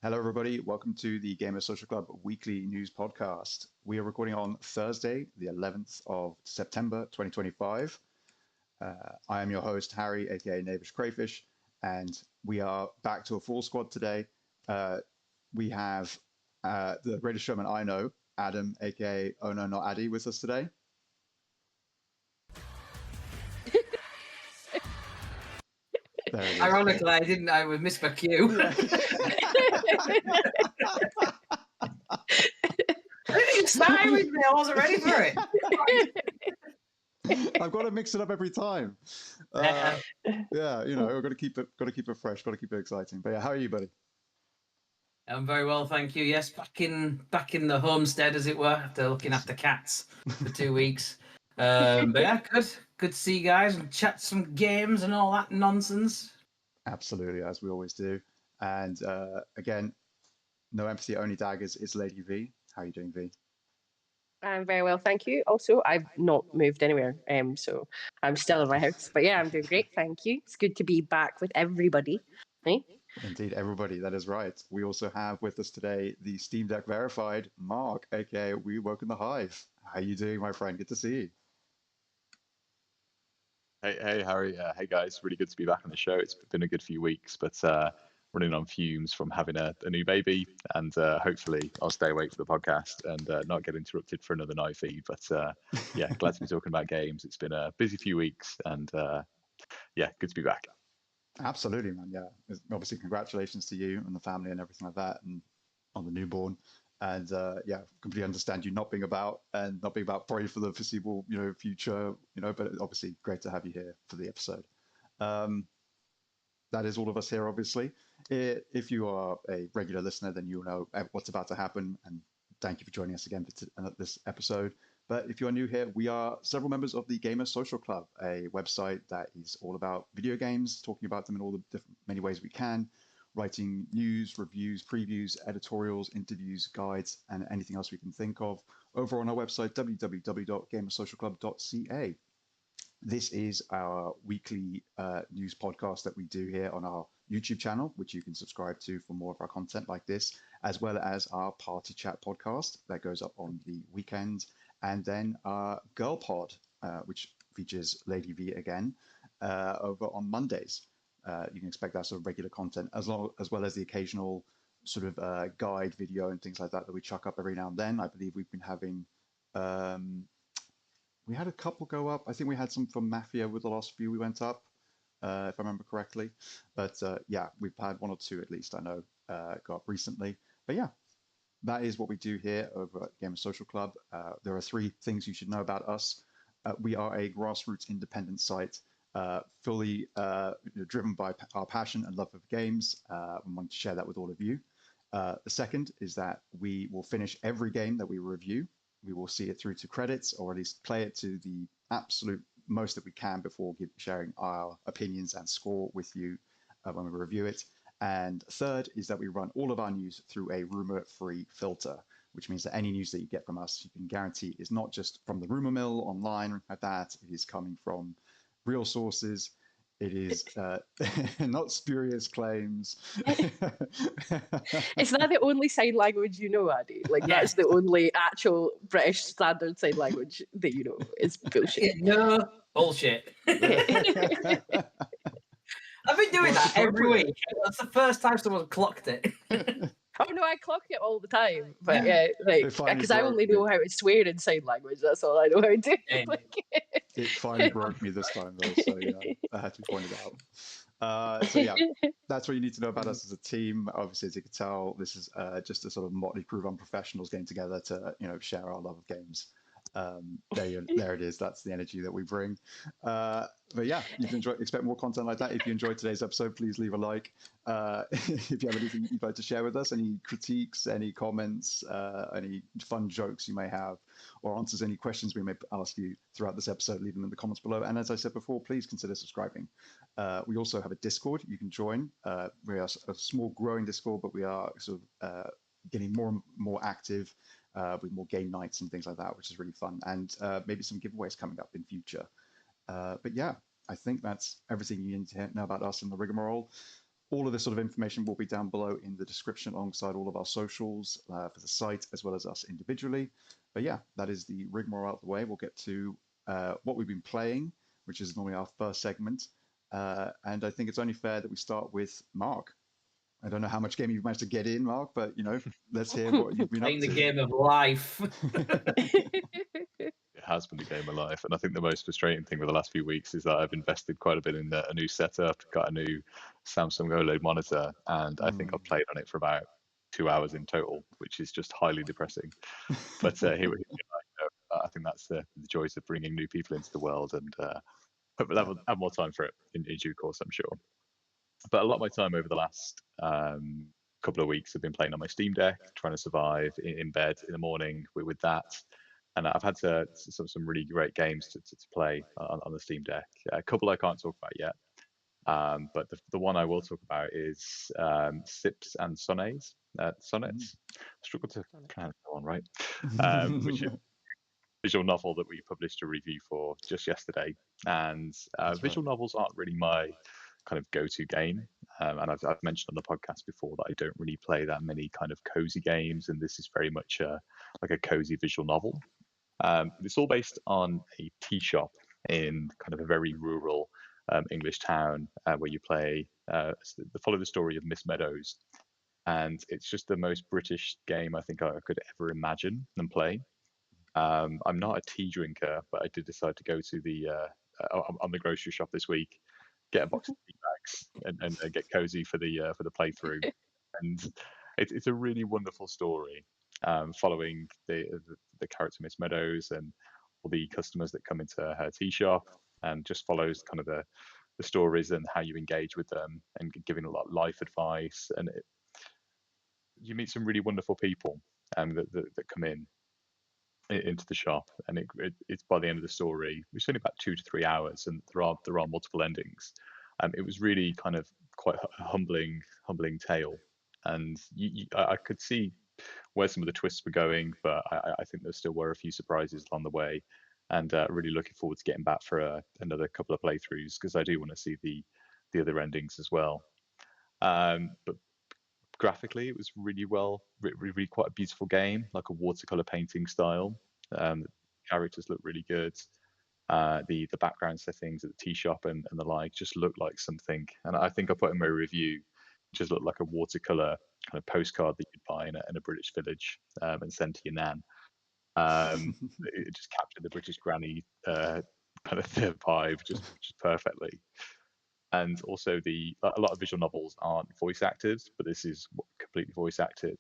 Hello, everybody. Welcome to the Gamer Social Club Weekly News Podcast. We are recording on Thursday, the 11th of September, 2025. I am your host, Harry, aka Knavish Crayfish, and we are back to a full squad today. We have the greatest showman I know, Adam, aka Oh No Not Addy, with us today. There it is. Ironically, I didn't. I was missed my cue. Yeah. I didn't even start with me. I wasn't ready for it. I've got to mix it up every time. Yeah, you know, we've got to keep it fresh, got to keep it exciting. But yeah, how are you, buddy? I'm very well, thank you. Yes, back in the homestead, as it were, after looking after cats for 2 weeks. But yeah, good to see you guys and chat some games and all that nonsense. Absolutely, as we always do. And again, no empathy, only daggers. It's Lady V. How are you doing, V? I'm very well, thank you. Also, I've not moved anywhere, so I'm still in my house. But yeah, I'm doing great, thank you. It's good to be back with everybody. Right? Indeed, everybody. That is right. We also have with us today the Steam Deck verified Mark, aka We Woke in the Hive. How are you doing, my friend? Good to see you. Hey, Harry. Hey, guys. Really good to be back on the show. It's been a good few weeks, but running on fumes from having a new baby, and hopefully I'll stay awake for the podcast and not get interrupted for another night feed. But yeah, glad to be talking about games. It's been a busy few weeks, and yeah, good to be back. Absolutely, man. Yeah, obviously, congratulations to you and the family and everything like that, and on the newborn. And yeah, completely understand you not being about probably for the foreseeable, future, but obviously great to have you here for the episode. That is all of us here, obviously. If you are a regular listener, then you'll know what's about to happen. And thank you for joining us again for this episode. But if you are new here, we are several members of the Gamer Social Club, a website that is all about video games, talking about them in all the many ways we can, writing news, reviews, previews, editorials, interviews, guides, and anything else we can think of over on our website, www.gamersocialclub.ca. This is our weekly news podcast that we do here on our YouTube channel, which you can subscribe to for more of our content like this, as well as our Party Chat podcast that goes up on the weekend, and then our Girl Pod, which features Lady V again, over on Mondays. You can expect that sort of regular content, as well as the occasional sort of guide video and things like that we chuck up every now and then. I believe we've been having, we had a couple go up. I think we had some from Mafia with the last few we went up, if I remember correctly. But yeah, we've had one or two at least, I know, go up recently. But yeah, that is what we do here over at Gamer Social Club. There are 3 things you should know about us. We are a grassroots independent site, fully driven by our passion and love of games. We want to share that with all of you. The second is that we will finish every game that we review. We will see it through to credits, or at least play it to the absolute most that we can before sharing our opinions and score with you when we review it. And third is that we run all of our news through a rumor-free filter, which means that any news that you get from us, you can guarantee is not just from the rumor mill online like that. It is coming from real sources. It is not spurious claims. Is that the only sign language you know, Addy? Like, that's the only actual British standard sign language that you know is bullshit. No, bullshit. I've been doing that every week. That's the first time someone's clocked it. Oh no, I clock it all the time. But yeah, like, because I only know how to swear in sign language. That's all I know how to do. It finally broke me this time, though. So yeah, that had to be pointed out. So yeah, that's what you need to know about us as a team. Obviously, as you can tell, this is just a sort of motley crew of unprofessionals getting together to share our love of games. There it is. That's the energy that we bring. But yeah, you can expect more content like that. If you enjoyed today's episode, please leave a like. If you have anything you'd like to share with us, any critiques, any comments, any fun jokes you may have, or answers any questions we may ask you throughout this episode, leave them in the comments below. And as I said before, please consider subscribing. We also have a Discord you can join. We are a small growing Discord, but we are sort of getting more and more active with more game nights and things like that, which is really fun. And maybe some giveaways coming up in future. But yeah, I think that's everything you need to know about us and the rigmarole. all of this sort of information will be down below in the description alongside all of our socials for the site as well as us individually. But yeah, that is the rigmarole out of the way. We'll get to what we've been playing, which is normally our first segment. And I think it's only fair that we start with Mark. I don't know how much game you've managed to get in, Mark, but let's hear what you've been Playing up the to. game of life. It has been the game of life, and I think the most frustrating thing with the last few weeks is that I've invested quite a bit in a new setup, got a new Samsung OLED monitor, and I think I've played on it for about 2 hours in total, which is just highly depressing. But here we go. I think that's the joys of bringing new people into the world, and hopefully I'll have more time for it in due course, I'm sure. But a lot of my time over the last couple of weeks have been playing on my Steam Deck, trying to survive in bed in the morning with that. And I've had some really great games to play on the Steam Deck. A couple I can't talk about yet, but the one I will talk about is Sips and Sonnets. Sonnets. Struggle to pronounce that one right. Which is a visual novel that we published a review for just yesterday. And visual novels aren't really my kind of go-to game. And I've mentioned on the podcast before that I don't really play that many kind of cozy games, and this is very much like a cozy visual novel. It's all based on a tea shop in kind of a very rural English town where you follow the story of Miss Meadows, and it's just the most British game I think I could ever imagine and play. I'm not a tea drinker, but I did decide to go to on the grocery shop this week, get a box of tea bags, and get cozy for the playthrough. And it's a really wonderful story, following the character Miss Meadows and all the customers that come into her tea shop, and just follows kind of the stories and how you engage with them, and giving a lot of life advice. And you meet some really wonderful people that come into the shop, and it's by the end of the story, which is only about 2 to 3 hours, and there are multiple endings. It was really kind of quite a humbling tale, and I could see where some of the twists were going, but I think there still were a few surprises along the way, and really looking forward to getting back for another couple of playthroughs, because I do want to see the other endings as well. But graphically, it was really really quite a beautiful game, like a watercolor painting style. Characters look really good. The background settings at the tea shop and the like just look like something, and I think I put in my review, just looked like a watercolor kind of postcard that you'd buy in a British village and send to your nan. It just captured the British granny kind of vibe just perfectly. And also a lot of visual novels aren't voice acted, but this is completely voice acted.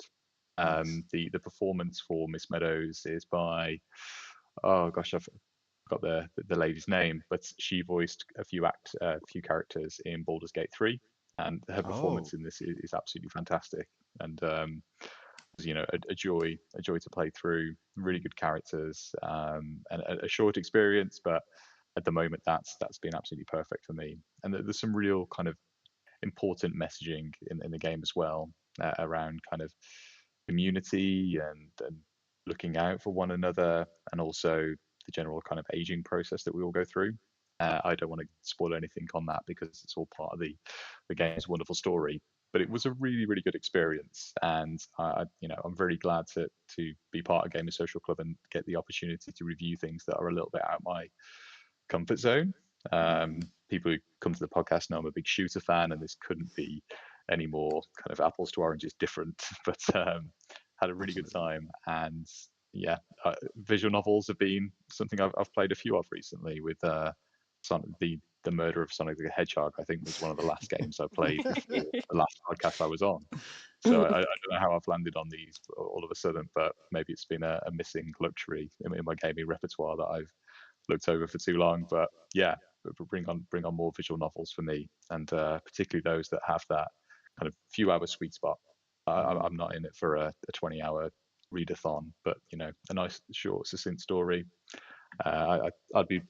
Nice. The performance for Miss Meadows is by, oh gosh, I've got the lady's name, but she voiced a few characters in Baldur's Gate 3, and her performance in this is absolutely fantastic. And a joy to play through. Really good characters, and a short experience, but at the moment that's been absolutely perfect for me. And there's some real kind of important messaging in the game as well, around kind of community and looking out for one another, and also the general kind of aging process that we all go through. I don't want to spoil anything on that because it's all part of the game's wonderful story. But it was a really, really good experience, and I'm very glad to be part of Gamers Social Club and get the opportunity to review things that are a little bit out of my comfort zone. People who come to the podcast know I'm a big shooter fan, and this couldn't be any more kind of apples to oranges different. But had a really good time, and yeah, visual novels have been something I've played a few of recently. With the Murder of Sonic the Hedgehog, I think, was one of the last games I played before the last podcast I was on. So I don't know how I've landed on these all of a sudden, but maybe it's been a missing luxury in my gaming repertoire that I've looked over for too long. But yeah, bring on more visual novels for me, and particularly those that have that kind of few hour sweet spot. I'm not in it for a 20-hour readathon, but a nice short succinct story. I'd be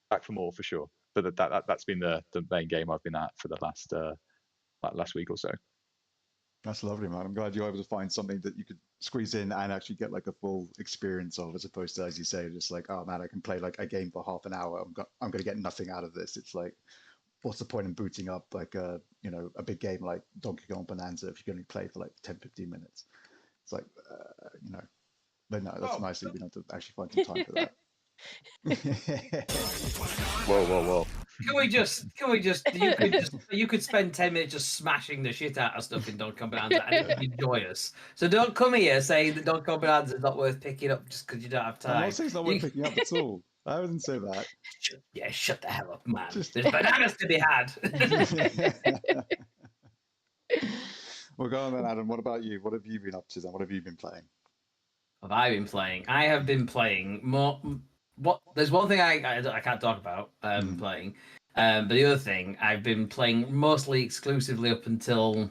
back for more for sure. But that's been the main game I've been at for the last week or so. That's lovely, man. I'm glad you're able to find something that you could squeeze in and actually get like a full experience of, as opposed to, as you say, just like, oh man, I can play like a game for half an hour. I'm going to get nothing out of this. It's like, what's the point in booting up like a big game like Donkey Kong Bonanza if you can only play for like 10-15 minutes? It's like but no, that's nice that we have to actually find some time for that. Whoa. Can we just you could spend 10 minutes just smashing the shit out of stuff in Donkey Kong Bonanza and it would be joyous. So don't come here saying that Donkey Kong Bonanza is not worth picking up just because you don't have time. I'm not saying it's not worth picking up at all. I wouldn't say that. Shut the hell up, man. There's bananas to be had. Well, go on then, Adam. What about you? What have you been up to then? What have you been playing? What have I been playing? I have been playing more. There's one thing I can't talk about playing, but the other thing I've been playing mostly exclusively up until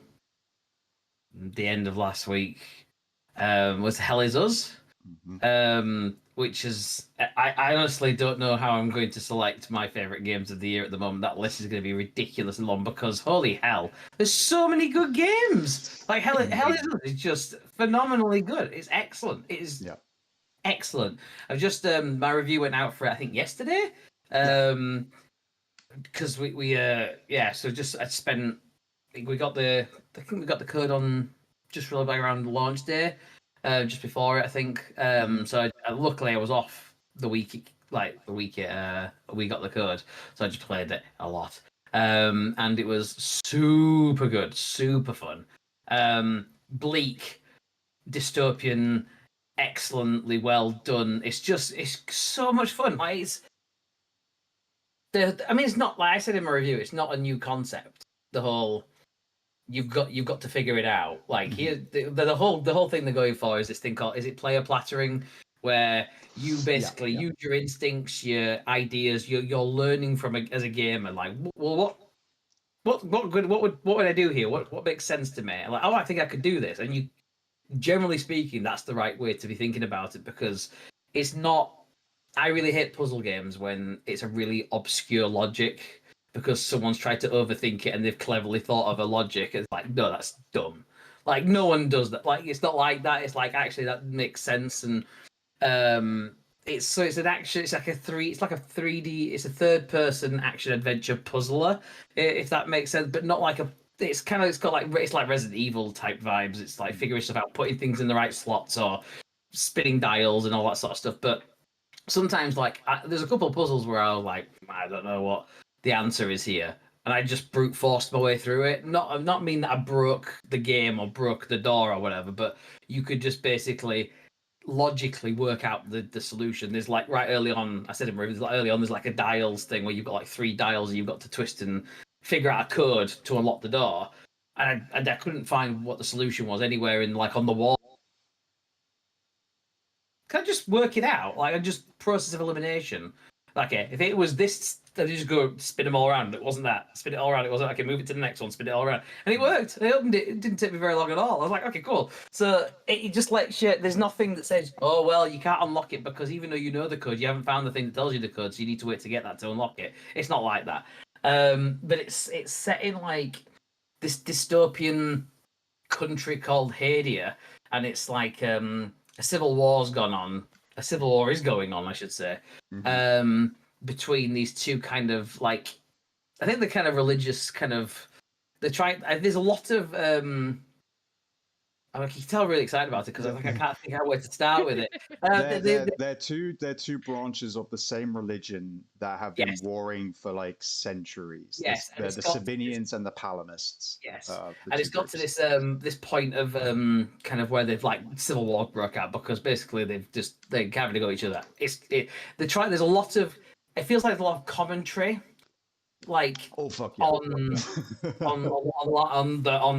the end of last week was Hell Is Us, which is I honestly don't know how I'm going to select my favorite games of the year at the moment. That list is going to be ridiculously long because holy hell, there's so many good games. Like Hell Is Us is just phenomenally good. It's excellent. It is. Yeah. Excellent. I've just my review went out for it, I think yesterday. Because so just I spent we got the code on just really around launch day, just before it, I think. So luckily I was off the week we got the code, so I just played it a lot. And it was super good, super fun. Bleak, dystopian, excellently well done. It's so much fun. Like it's not like I said in my review. It's not a new concept. The whole you've got to figure it out. Like here, the whole thing they're going for is this thing called player plattering, where you basically use your instincts, your ideas, you're learning from as a gamer. Like, well, what would I do here? What makes sense to me? Like, I think I could do this, and you. Generally speaking, that's the right way to be thinking about it because it's not. I really hate puzzle games when it's a really obscure logic because someone's tried to overthink it and they've cleverly thought of a logic. It's like, no, that's dumb. Like no one does that. Like it's not like that. It's like actually that makes sense and it's like a 3D. It's a third person action adventure puzzler, if that makes sense, but not like a. It's like Resident Evil type vibes. It's like figuring stuff out, putting things in the right slots or spinning dials and all that sort of stuff. But sometimes, there's a couple of puzzles where I was like, I don't know what the answer is here, and I just brute forced my way through it. Not mean that I broke the game or broke the door or whatever, but you could just basically logically work out the solution. There's like right early on, I said in reviews, there's like a dials thing where you've got like 3 dials and you've got to twist and figure out a code to unlock the door, and I couldn't find what the solution was anywhere in on the wall. Can I just work it out? Like, I just process of elimination. Okay, if it was this, I just go spin them all around. It wasn't that. Spin it all around. It wasn't. Okay, move it to the next one. Spin it all around, and it worked. I opened it. It didn't take me very long at all. I was like, okay, cool. So it just lets you. There's nothing that says, oh well, you can't unlock it because even though you know the code, you haven't found the thing that tells you the code, so you need to wait to get that to unlock it. It's not like that. But it's set in like this dystopian country called Hadia, and it's like a civil war's gone on. A civil war is going on, I should say, between these two kind of I think the kind of religious kind of. They're trying. There's a lot of. I can tell I'm really excited about it because I can't think how where to start with it. They're two branches of the same religion that have been warring for like centuries. Yes, the Savinians and the Palamists. Yes, and it's got to this point of kind of where they've civil war broke out because basically they can't really go at each other. There's a lot of. It feels like a lot of commentary. On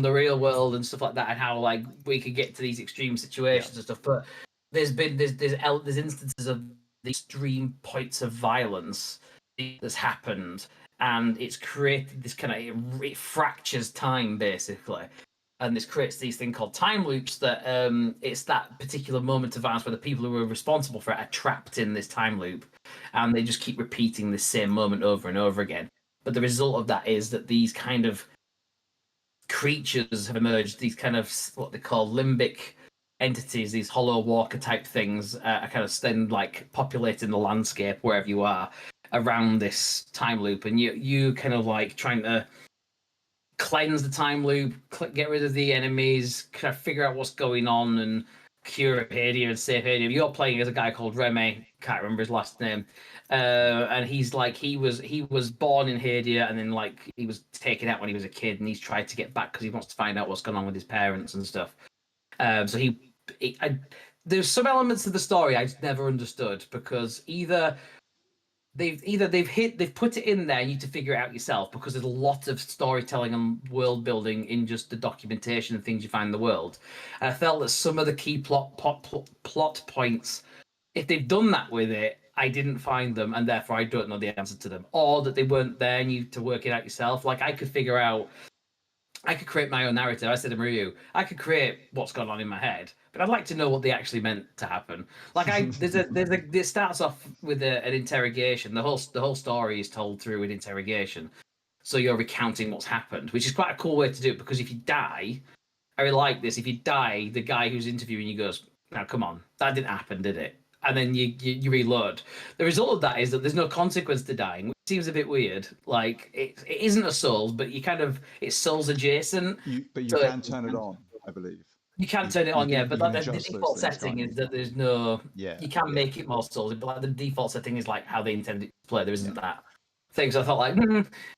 the real world and stuff like that, and how we could get to these extreme situations and stuff. But there's instances of the extreme points of violence that's happened, and it's created this kind of it fractures time basically, and this creates these thing called time loops that it's that particular moment of violence where the people who are responsible for it are trapped in this time loop, and they just keep repeating the same moment over and over again. But the result of that is that these kind of creatures have emerged, these kind of what they call limbic entities, these hollow walker type things are kind of then populating the landscape wherever you are. around this time loop, and you kind of like trying to cleanse the time loop, get rid of the enemies, kind of figure out what's going on, and cure Hadia and save Hadia. You're playing as a guy called Remy, can't remember his last name, and he's like he was born in Hadia, and then like he was taken out when he was a kid, and he's tried to get back because he wants to find out what's going on with his parents and stuff. So there's some elements of the story I just never understood, because either they've put it in there, you need to figure it out yourself, because there's a lot of storytelling and world building in just the documentation and things you find in the world. And I felt that some of the key plot points, if they've done that with it, I didn't find them, and therefore I don't know the answer to them, or that they weren't there and you have to work it out yourself. Like I could create my own narrative. I said in review, I could create what's going on in my head, but I'd like to know what they actually meant to happen. Like it starts off with an interrogation. The whole story is told through an interrogation. So you're recounting what's happened, which is quite a cool way to do it, because if you die, I really like this. If you die, the guy who's interviewing you goes, "Now come on, that didn't happen, did it?" And then you reload. The result of that is that there's no consequence to dying, which seems a bit weird. Like it isn't a Souls, but it's Souls adjacent. But you can turn it on, I believe. You can turn it on, yeah. But like, the adjust default those things, setting can't is you? that there's no. Yeah. You can make it more Souls, but like the default setting is like how they intended it to play. There isn't that thing. So I thought like,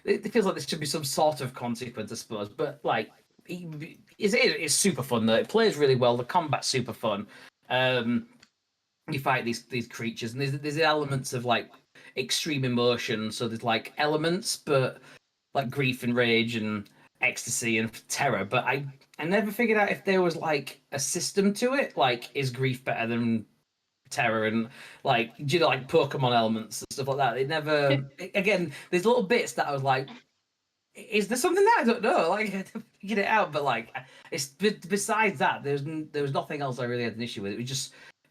it feels like there should be some sort of consequence, I suppose. But like, it's super fun though. It plays really well. The combat's super fun. You fight these creatures, and there's elements of like extreme emotion. So there's like elements, but like grief and rage and ecstasy and terror. But I never figured out if there was like a system to it. Like, is grief better than terror? And like, do you know, like Pokemon elements and stuff like that? It never. Again, there's little bits that I was like, is there something there? I don't know. Like, I had to figure it out. But like, it's besides that, there was nothing else I really had an issue with.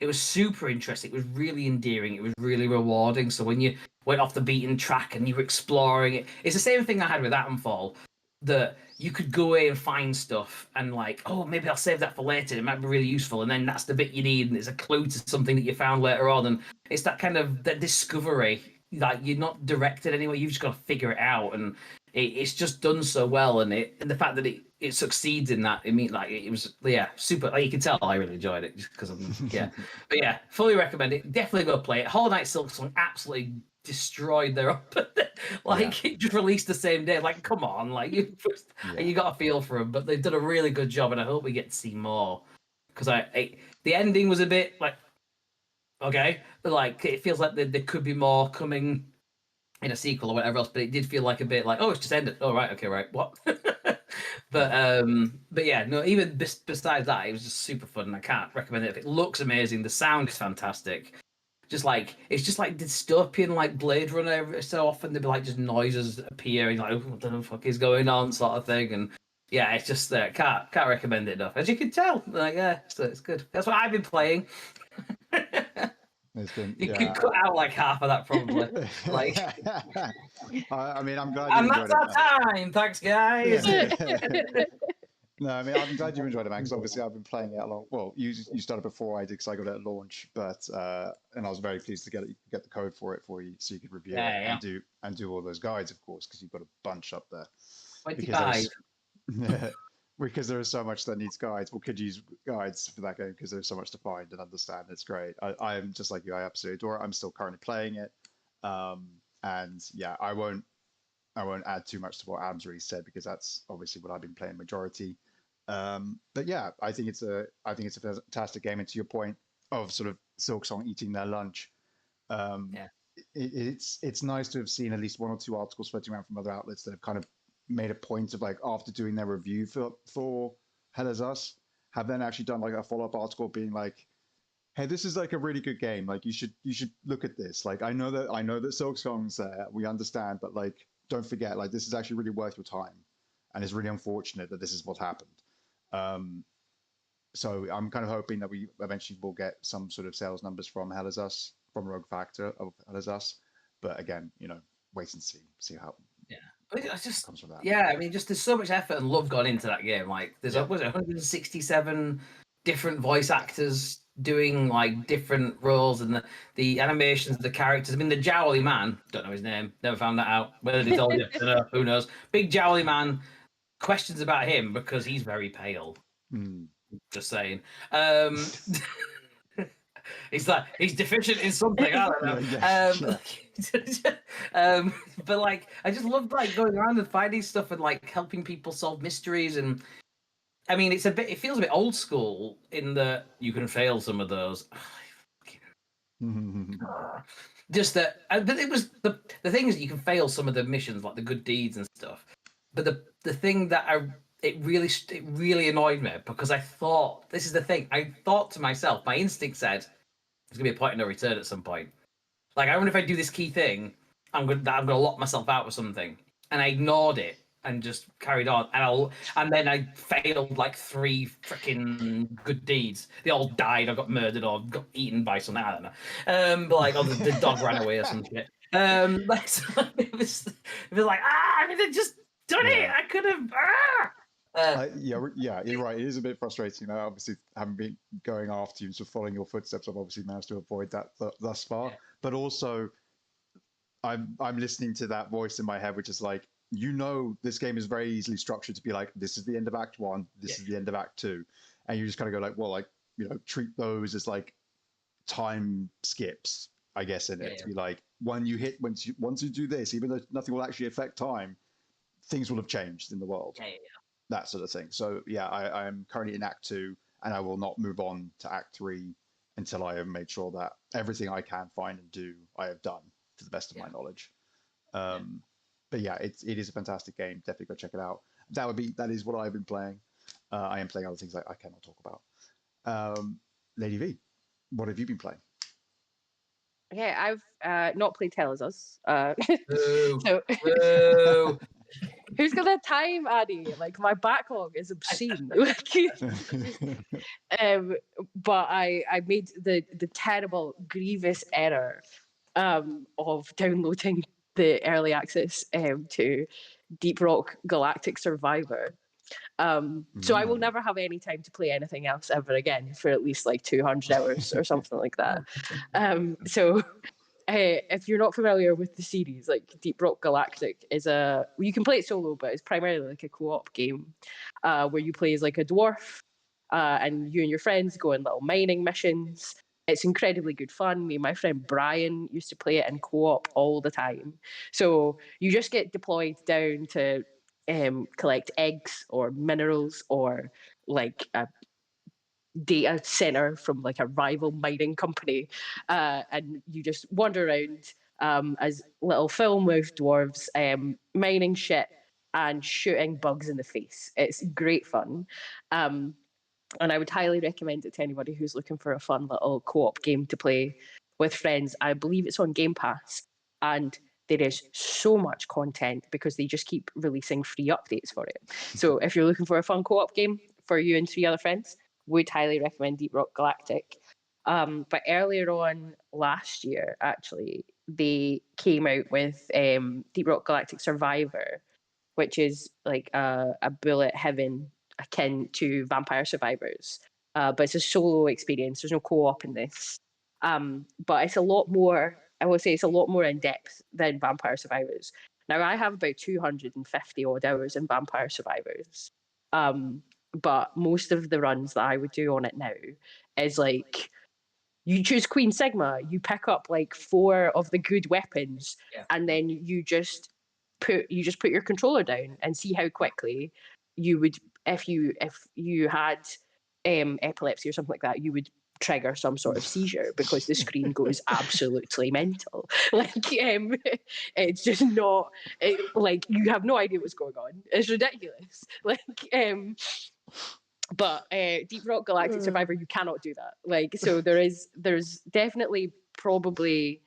It was super interesting. It was really endearing. It was really rewarding. So when you went off the beaten track and you were exploring it, it's the same thing I had with Atomfall, that you could go away and find stuff and like, oh, maybe I'll save that for later. It might be really useful. And then that's the bit you need, and it's a clue to something that you found later on. And it's that kind of that discovery. Like, you're not directed anywhere. You've just got to figure it out. And it's just done so well. And the fact that it succeeds in that, it was super. Like, you can tell I really enjoyed it just because but yeah, fully recommend it. Definitely go play it. Hollow Knight Silksong absolutely destroyed their it just released the same day. Like, come on, like you got a feel for them, but they've done a really good job, and I hope we get to see more, because the ending was a bit like, okay, like it feels like there could be more coming in a sequel or whatever else, but it did feel like a bit like, oh, it's just ended. Oh, right, okay, right, what? but yeah, no, even besides that, it was just super fun, and I can't recommend it. It looks amazing, the sound is fantastic. Just like, it's just like dystopian, like Blade Runner. Every so often there'd be like just noises appear, and like, oh, what the fuck is going on, sort of thing. And yeah, it's just can't recommend it enough. As you can tell, like, so it's good. That's what I've been playing. You could cut out like half of that probably. Like, I mean, I'm glad. And that's our time. Thanks, guys. No, I mean, I'm glad you enjoyed it, man, because obviously I've been playing it along. Well, you started before I did, because I got it at launch, but and I was very pleased to get the code for it for you, so you could review it and do all those guides, of course, because you've got a bunch up there. 25. Because there is so much that needs guides. We could use guides for that game because there's so much to find and understand. It's great. I am just like you. I absolutely adore it. I'm still currently playing it, and yeah, I won't add too much to what Adam's already said, because that's obviously what I've been playing majority. But yeah, I think it's a fantastic game. And to your point of sort of Silksong eating their lunch, it's nice to have seen at least one or two articles floating around from other outlets that have kind of made a point of, like, after doing their review for Hell Is Us, have then actually done like a follow-up article being like, hey, this is like a really good game. Like, you should look at this. Like, I know that Silksong's there, we understand, but like, don't forget, like, this is actually really worth your time, and it's really unfortunate that this is what happened. So I'm kind of hoping that we eventually will get some sort of sales numbers from Hell Is Us, from Rogue Factor of Hell Is Us. But again, wait and see how. Yeah. It's just, comes from that. yeah, I mean, just there's so much effort and love gone into that game. Like, there's was it 167 different voice actors doing like different roles, and the animations of the characters. I mean, the jowly man, don't know his name, never found that out. Whether they told you, I don't know, who knows. Big jowly man, questions about him because he's very pale. Just saying. He's deficient in something. I don't know. But like, I just love like going around and finding stuff and like helping people solve mysteries. And I mean, it feels a bit old school in that you can fail some of those. Just that, but it was the thing is that you can fail some of the missions, like the good deeds and stuff. But the thing that it really annoyed me, because I thought, this is the thing, I thought to myself, my instinct said there's gonna be a point of no return at some point. Like, I wonder if I do this key thing, I'm gonna lock myself out with something, and I ignored it and just carried on, and then I failed like 3 freaking good deeds. They all died, I got murdered or got eaten by something, I don't know. But like, the dog ran away or some shit. Like, so it was like, I could have just done it. I could have. Yeah, you're right. It is a bit frustrating. I obviously haven't been going after you and sort of following your footsteps. I've obviously managed to avoid that thus far. But also, I'm listening to that voice in my head, which is like, this game is very easily structured to be like, this is the end of Act 1, this is the end of Act 2, and you just kind of go like, well, like, treat those as like time skips, I guess, in it, to be like, once you do this, even though nothing will actually affect time, things will have changed in the world. That sort of thing. So yeah, I'm currently in Act 2, and I will not move on to Act 3 until I have made sure that everything I can find and do, I have done to the best of my knowledge. But yeah, it is a fantastic game. Definitely go check it out. That is what I've been playing. I am playing other things I cannot talk about. Lady V, what have you been playing? Yeah, I've not played Tell Us Us. So who's got the time, Addy? Like, my backlog is obscene. But I made the terrible, grievous error of downloading the early access to Deep Rock Galactic Survivor. So I will never have any time to play anything else ever again for at least like 200 hours or something like that. So if you're not familiar with the series, like Deep Rock Galactic you can play it solo, but it's primarily like a co-op game where you play as like a dwarf and you and your friends go on little mining missions. It's incredibly good fun. Me and my friend Brian used to play it in co-op all the time. So you just get deployed down to collect eggs or minerals or like a data center from like a rival mining company, and you just wander around as little film-mouthed dwarves, mining shit and shooting bugs in the face. It's great fun. And I would highly recommend it to anybody who's looking for a fun little co-op game to play with friends. I believe it's on Game Pass, and there is so much content because they just keep releasing free updates for it. So if you're looking for a fun co-op game for you and 3 other friends, would highly recommend Deep Rock Galactic. But earlier on last year, actually, they came out with Deep Rock Galactic Survivor, which is like a bullet heaven akin to Vampire Survivors. But it's a solo experience. There's no co-op in this. But it's a lot more, I will say it's a lot more in depth than Vampire Survivors. Now, I have about 250 odd hours in Vampire Survivors. But most of the runs that I would do on it now is like, you choose Queen Sigma, you pick up like 4 of the good weapons, and then you just put your controller down and see how quickly you would, if you had epilepsy or something like that, you would trigger some sort of seizure because the screen goes absolutely mental. Like, it's just not like, you have no idea what's going on. It's ridiculous. Like, but Deep Rock Galactic Survivor, you cannot do that. Like, so there's definitely probably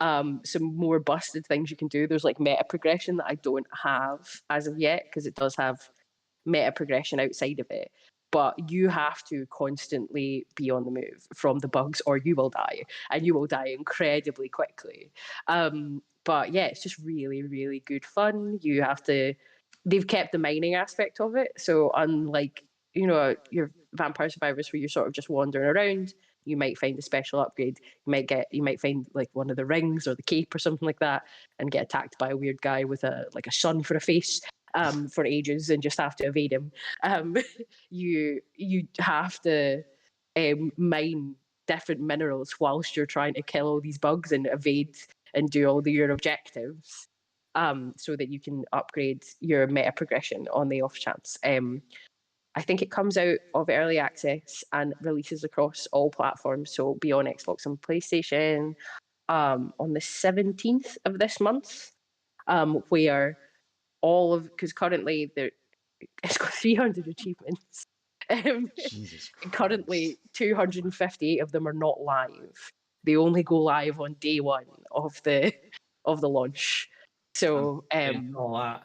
some more busted things you can do. There's like meta progression that I don't have as of yet, because it does have meta progression outside of it. But you have to constantly be on the move from the bugs, or you will die, and you will die incredibly quickly. But yeah, it's just really, really good fun. They've kept the mining aspect of it. So unlike your Vampire Survivors where you're sort of just wandering around. You might find a special upgrade. You might find like one of the rings or the cape or something like that, and get attacked by a weird guy with a sun for a face for ages, and just have to evade him. You have to mine different minerals whilst you're trying to kill all these bugs and evade and do all your objectives, so that you can upgrade your meta progression on the off chance. I think it comes out of early access and releases across all platforms. So it'll be on Xbox and PlayStation on the 17th of this month, where because currently it's got 300 achievements. Jesus Christ. Currently, 258 of them are not live. They only go live on day one of the launch. So all that.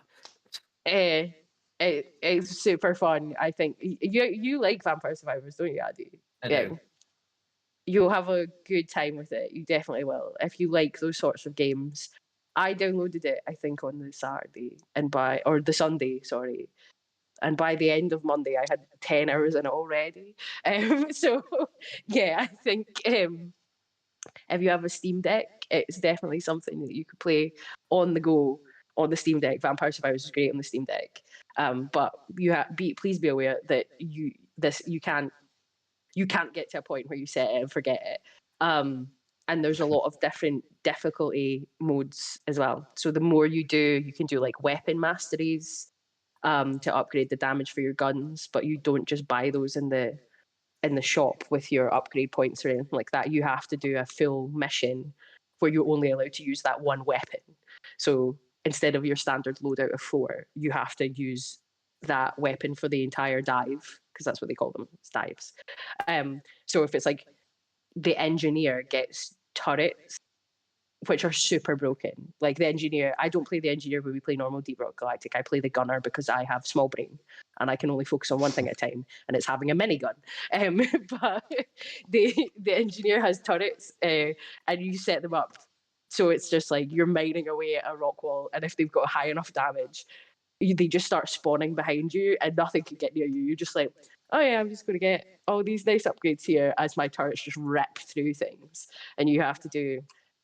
it's super fun. I think you like Vampire Survivors, don't you, Addy? I do. You'll have a good time with it. You definitely will if you like those sorts of games. I downloaded it, I think, on the Saturday the Sunday, sorry. And by the end of Monday, I had 10 hours in it already. So, yeah, I think if you have a Steam Deck, it's definitely something that you could play on the go on the Steam Deck. Vampire Survivors is great on the Steam Deck. But please be aware that you can't get to a point where you set it and forget it. And there's a lot of different difficulty modes as well. So the more you do, you can do like weapon masteries to upgrade the damage for your guns, but you don't just buy those in the shop with your upgrade points or anything like that. You have to do a full mission where you're only allowed to use that one weapon. So instead of your standard loadout of 4, you have to use that weapon for the entire dive, because that's what they call them, it's dives. So if it's like the engineer gets turrets, which are super broken. Like the engineer, I don't play the engineer when we play normal Deep Rock Galactic. I play the gunner because I have small brain and I can only focus on one thing at a time, and it's having a minigun. But the engineer has turrets, and you set them up. So it's just like you're mining away at a rock wall, and if they've got high enough damage, they just start spawning behind you, and nothing can get near you. You're just like, oh yeah, I'm just going to get all these nice upgrades here as my turrets just rip through things, and you have to do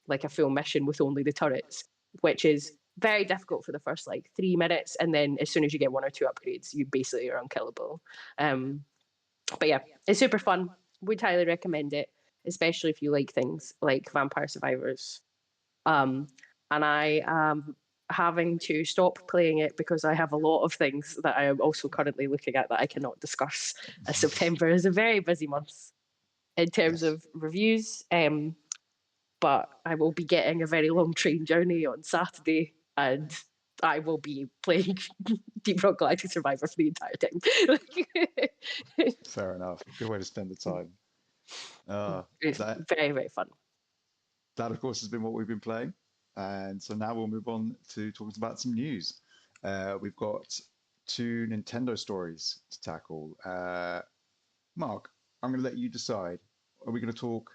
like a full mission with only the turrets, which is very difficult for the first like 3 minutes, and then as soon as you get 1 or 2 upgrades, you basically are unkillable. But yeah, it's super fun. Would highly recommend it, especially if you like things like Vampire Survivors. And I am having to stop playing it because I have a lot of things that I am also currently looking at that I cannot discuss, as September is a very busy month in terms of reviews. But I will be getting a very long train journey on Saturday, and I will be playing Deep Rock Galactic Survivor for the entire time. Fair enough. Good way to spend the time. It's very, very fun. That, of course, has been what we've been playing. And so now we'll move on to talking about some news. We've got 2 Nintendo stories to tackle. Mark, I'm going to let you decide. Are we going to talk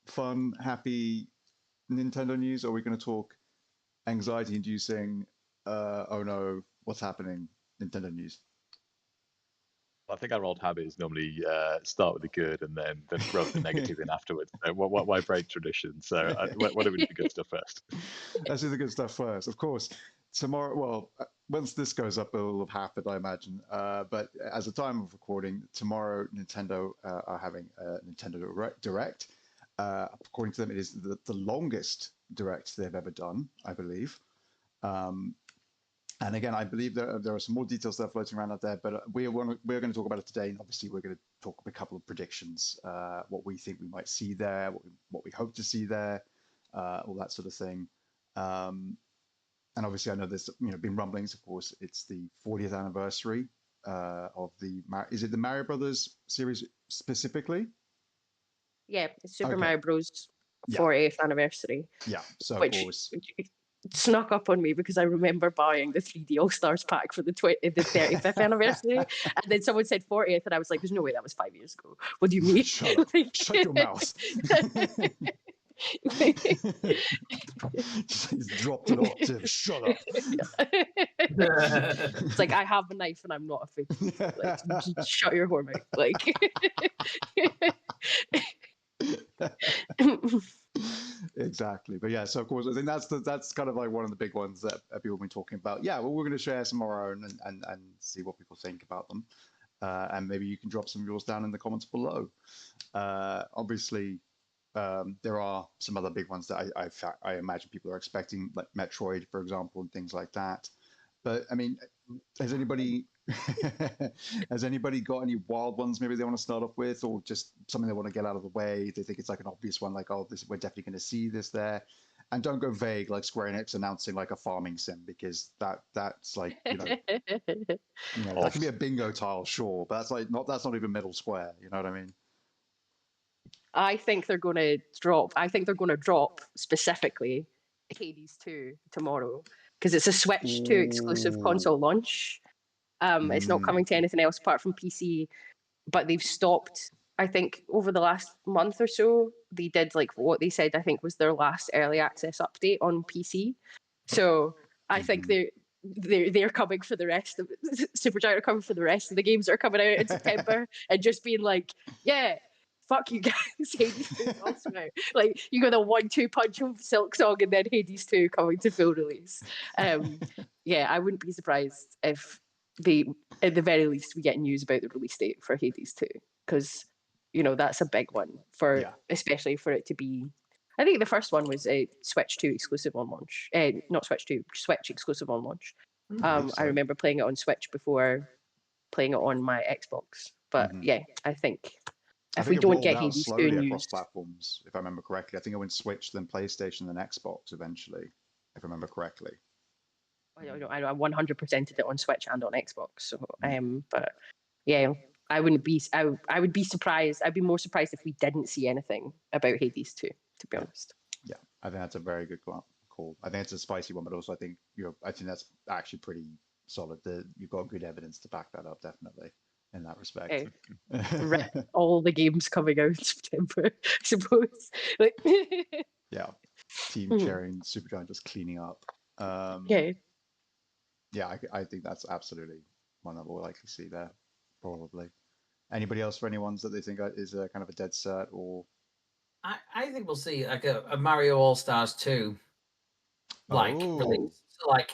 fun, happy Nintendo news, or are we going to talk anxiety-inducing, oh no, what's happening, Nintendo news? I think our old habit is normally start with the good and then rub the negative in afterwards. So why break tradition? So why don't we do the good stuff first? Let's do the good stuff first. Of course, tomorrow, well, once this goes up, it will have happened, I imagine. But as a time of recording, tomorrow, Nintendo are having a Nintendo Direct. According to them, it is the longest Direct they've ever done, I believe. And again, I believe there are some more details that are floating around out there, but we're going to talk about it today. And obviously, we're going to talk a couple of predictions, what we think we might see there, what we hope to see there, all that sort of thing. And obviously, I know there's been rumblings. Of course, it's the 40th anniversary of is it the Mario Brothers series specifically? Yeah, it's Super Mario Bros. 40th anniversary. Yeah, so which, of course. Snuck up on me because I remember buying the 3D All Stars pack for the 35th anniversary, and then someone said 40th, and I was like, "There's no way that was 5 years ago. What do you mean?" Shut up! Shut your mouth. He's dropped an octave. Shut up. It's like, I have a knife and I'm not afraid to use it. Like, just shut your whore mouth. Like, Exactly. But yeah, so of course, I think that's kind of like one of the big ones that people have been talking about. Yeah, well, we're going to share some of our own and see what people think about them. And maybe you can drop some of yours down in the comments below. Obviously, there are some other big ones that I imagine people are expecting, like Metroid, for example, and things like that. But I mean, has anybody got any wild ones maybe they want to start off with, or just something they want to get out of the way? They think it's like an obvious one, like, oh, we're definitely going to see this there. And don't go vague like Square Enix announcing like a farming sim, because that's like, that can be a bingo tile, sure, but that's not even middle square. You know what I mean? I think they're going to drop specifically Hades 2 tomorrow, because it's a Switch 2 exclusive console launch. It's not coming to anything else apart from PC, but they've stopped, I think, over the last month or so. They did like what they said, I think, was their last early access update on PC. So I think they're coming for the rest of Supergiant are coming for the rest of the games that are coming out in September, and just being like, yeah, fuck you guys, Hades 2 is also out. Like, you got a 1-2 punch of Silk Song and then Hades 2 coming to full release. Yeah, I wouldn't be surprised if at the very least, we get news about the release date for Hades 2, because, that's a big one especially for it to be. I think the first one was a Switch 2 exclusive on launch. Not Switch 2, Switch exclusive on launch. I remember playing it on Switch before playing it on my Xbox. But yeah, I think if we don't get Hades 2 news across platforms, if I remember correctly, I think it went Switch, then PlayStation, then Xbox eventually, if I remember correctly. I 100%ed it on Switch and on Xbox. So, but yeah, I would be surprised. I'd be more surprised if we didn't see anything about Hades 2, to be honest. Yeah, I think that's a very good call. I think it's a spicy one, but also I think that's actually pretty solid. You've got good evidence to back that up, definitely, in that respect. All the games coming out in September, I suppose. Yeah, team sharing, Supergiant just cleaning up. Yeah, I think that's absolutely one that we'll likely see there, probably. Anybody else for any ones that they think is a kind of a dead cert, or? I think we'll see like a Mario All Stars 2, release. So, like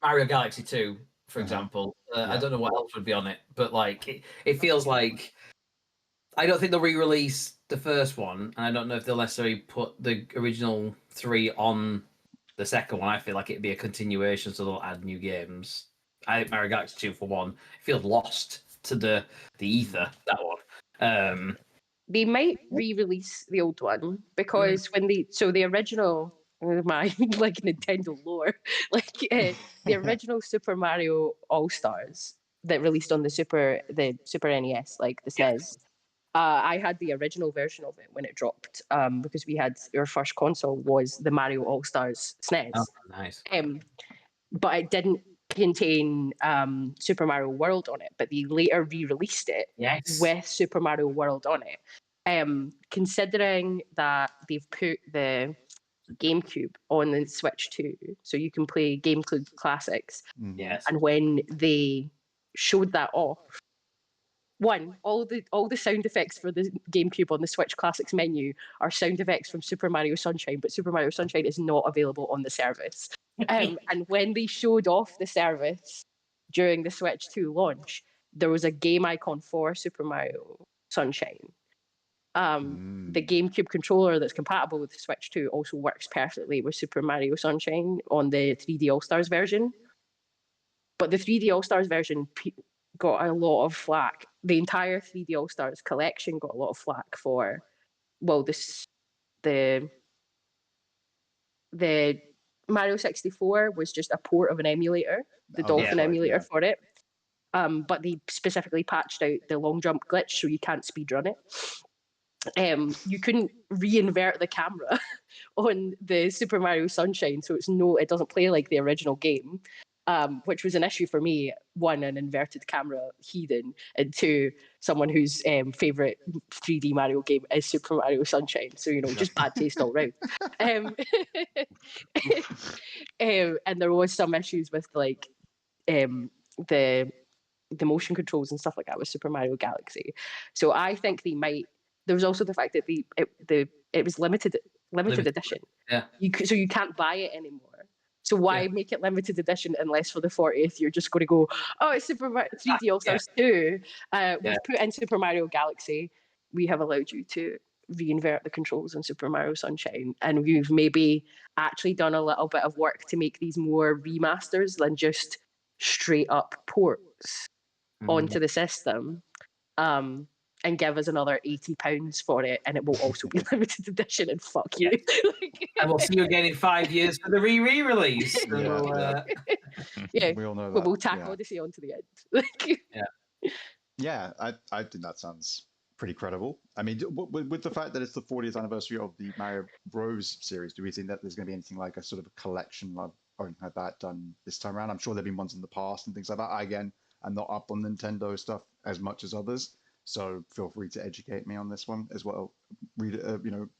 Mario Galaxy 2, for example. I don't know what else would be on it, but like it feels like I don't think they'll re-release the first one, and I don't know if they'll necessarily put the original 3 on the second one. I feel like it'd be a continuation, so they'll add new games. I think Mario Galaxy 2, for one, feels lost to the ether, that one. They might re-release the old one, because the original, my like Nintendo lore, the original Super Mario All Stars that released on the Super NES, like the SNES. I had the original version of it when it dropped, because we had our first console was the Mario All Stars SNES. Oh, nice. But it didn't contain Super Mario World on it, but they later re-released it with Super Mario World on it. Considering that they've put the GameCube on the Switch 2, so you can play GameCube classics. Yes. And when they showed that off, all the sound effects for the GameCube on the Switch Classics menu are sound effects from Super Mario Sunshine, but Super Mario Sunshine is not available on the service. And when they showed off the service during the Switch 2 launch, there was a game icon for Super Mario Sunshine. The GameCube controller that's compatible with the Switch 2 also works perfectly with Super Mario Sunshine on the 3D All-Stars version. But the 3D All-Stars version got a lot of flack. The entire 3D All-Stars collection got a lot of flack for, the Mario 64 was just a port of an emulator, the Dolphin emulator for it. But they specifically patched out the long jump glitch, so you can't speedrun it. You couldn't re-invert the camera on the Super Mario Sunshine, so it doesn't play like the original game. which was an issue for me. One, an inverted camera heathen, and two, someone whose favourite 3D Mario game is Super Mario Sunshine. So, just bad taste all round. And there was some issues with like the motion controls and stuff like that with Super Mario Galaxy. So I think they might. There was also the fact that it was limited edition. Yeah. So you can't buy it anymore. So why make it limited edition unless for the 40th you're just going to go, oh, it's Super Mario 3D All Stars 2. We've put in Super Mario Galaxy. We have allowed you to reinvert the controls in Super Mario Sunshine, and we've maybe actually done a little bit of work to make these more remasters than just straight up ports onto the system. And give us another £80 for it, and it will also be limited edition. And fuck you. And we'll see you again in 5 years for the re-release. Yeah, we all know that. But we'll tack Odyssey onto the end. Yeah, I think that sounds pretty credible. I mean, with the fact that it's the 40th anniversary of the Mario Bros series, do we think that there's going to be anything like a sort of a collection or anything like that done this time around? I'm sure there've been ones in the past and things like that. Again, I'm not up on Nintendo stuff as much as others. So feel free to educate me on this one as well.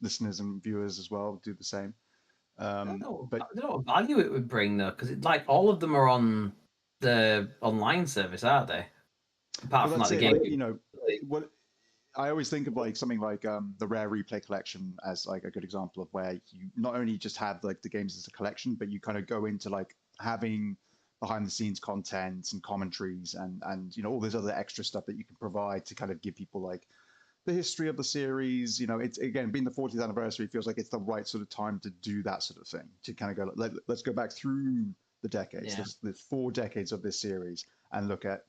Listeners and viewers as well do the same. I don't know what value it would bring though, because like all of them are on the online service, aren't they? Apart from like the game. What I always think of like something like the Rare Replay Collection as like a good example of where you not only just have like the games as a collection, but you kind of go into like having behind the scenes content and commentaries and all this other extra stuff that you can provide to kind of give people like the history of the series. It's again, being the 40th anniversary, feels like it's the right sort of time to do that sort of thing, to kind of go, let's go back through the decades. There's 4 decades of this series and look at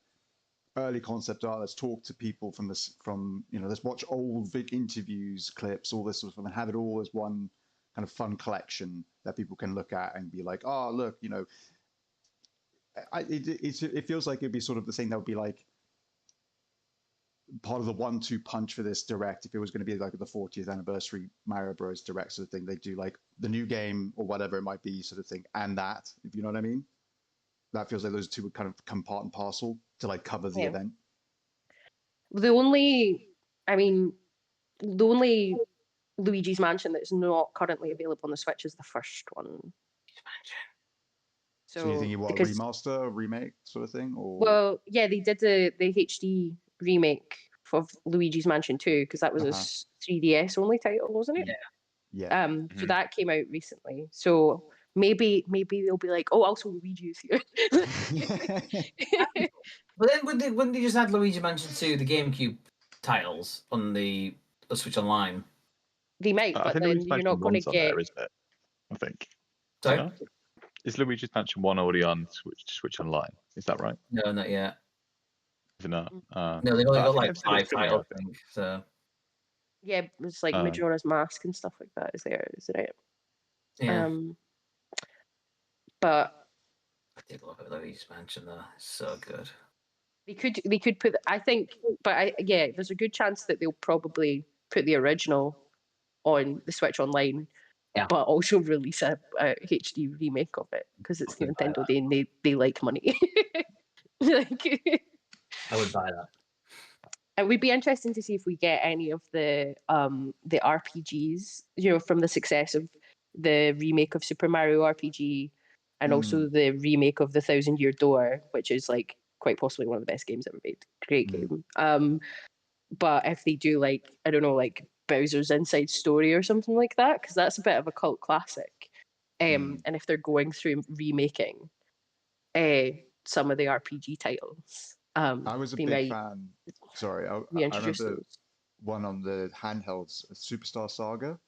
early concept art. Let's talk to people let's watch old big interviews, clips, all this sort of stuff, and have it all as one kind of fun collection that people can look at and be like, oh, look, it feels like it'd be sort of the thing that would be like part of the 1-2 punch for this direct. If it was going to be like the 40th anniversary Mario Bros direct sort of thing, they do like the new game or whatever it might be sort of thing, and that, if you know what I mean. That feels like those two would kind of come part and parcel to like cover the event. The only Luigi's Mansion that's not currently available on the Switch is the first one. So you think you want a remaster, remake sort of thing? Or? Well, yeah, they did the HD remake of Luigi's Mansion 2 because that was a 3DS only title, wasn't it? Yeah. So that came out recently. So maybe they'll be like, oh, also Luigi's here. But then wouldn't they just add Luigi Mansion 2, the GameCube titles on the Switch Online? They might, but then you're not going to get. There, isn't it? I think. Sorry? No? Is Luigi's Mansion 1 already on Switch Online? Is that right? No, not yet. Is it not? No, they've only got like 5 titles, I think. So. Yeah, it's like Majora's Mask and stuff like that is there, isn't it? Yeah. But I did love Luigi's Mansion though. It's so good. They could put, I think, but there's a good chance that they'll probably put the original on the Switch Online, but also release a HD remake of it because it's Nintendo Day and they like money. I would buy that. It would be interesting to see if we get any of the RPGs, from the success of the remake of Super Mario RPG and also the remake of the 1,000 Year Door, which is like quite possibly one of the best games ever made. Great game. But if they do like, I don't know, like Bowser's Inside Story or something like that, because that's a bit of a cult classic. And if they're going through remaking some of the RPG titles, I was a big fan. Sorry, I remember one on the handhelds, Superstar Saga.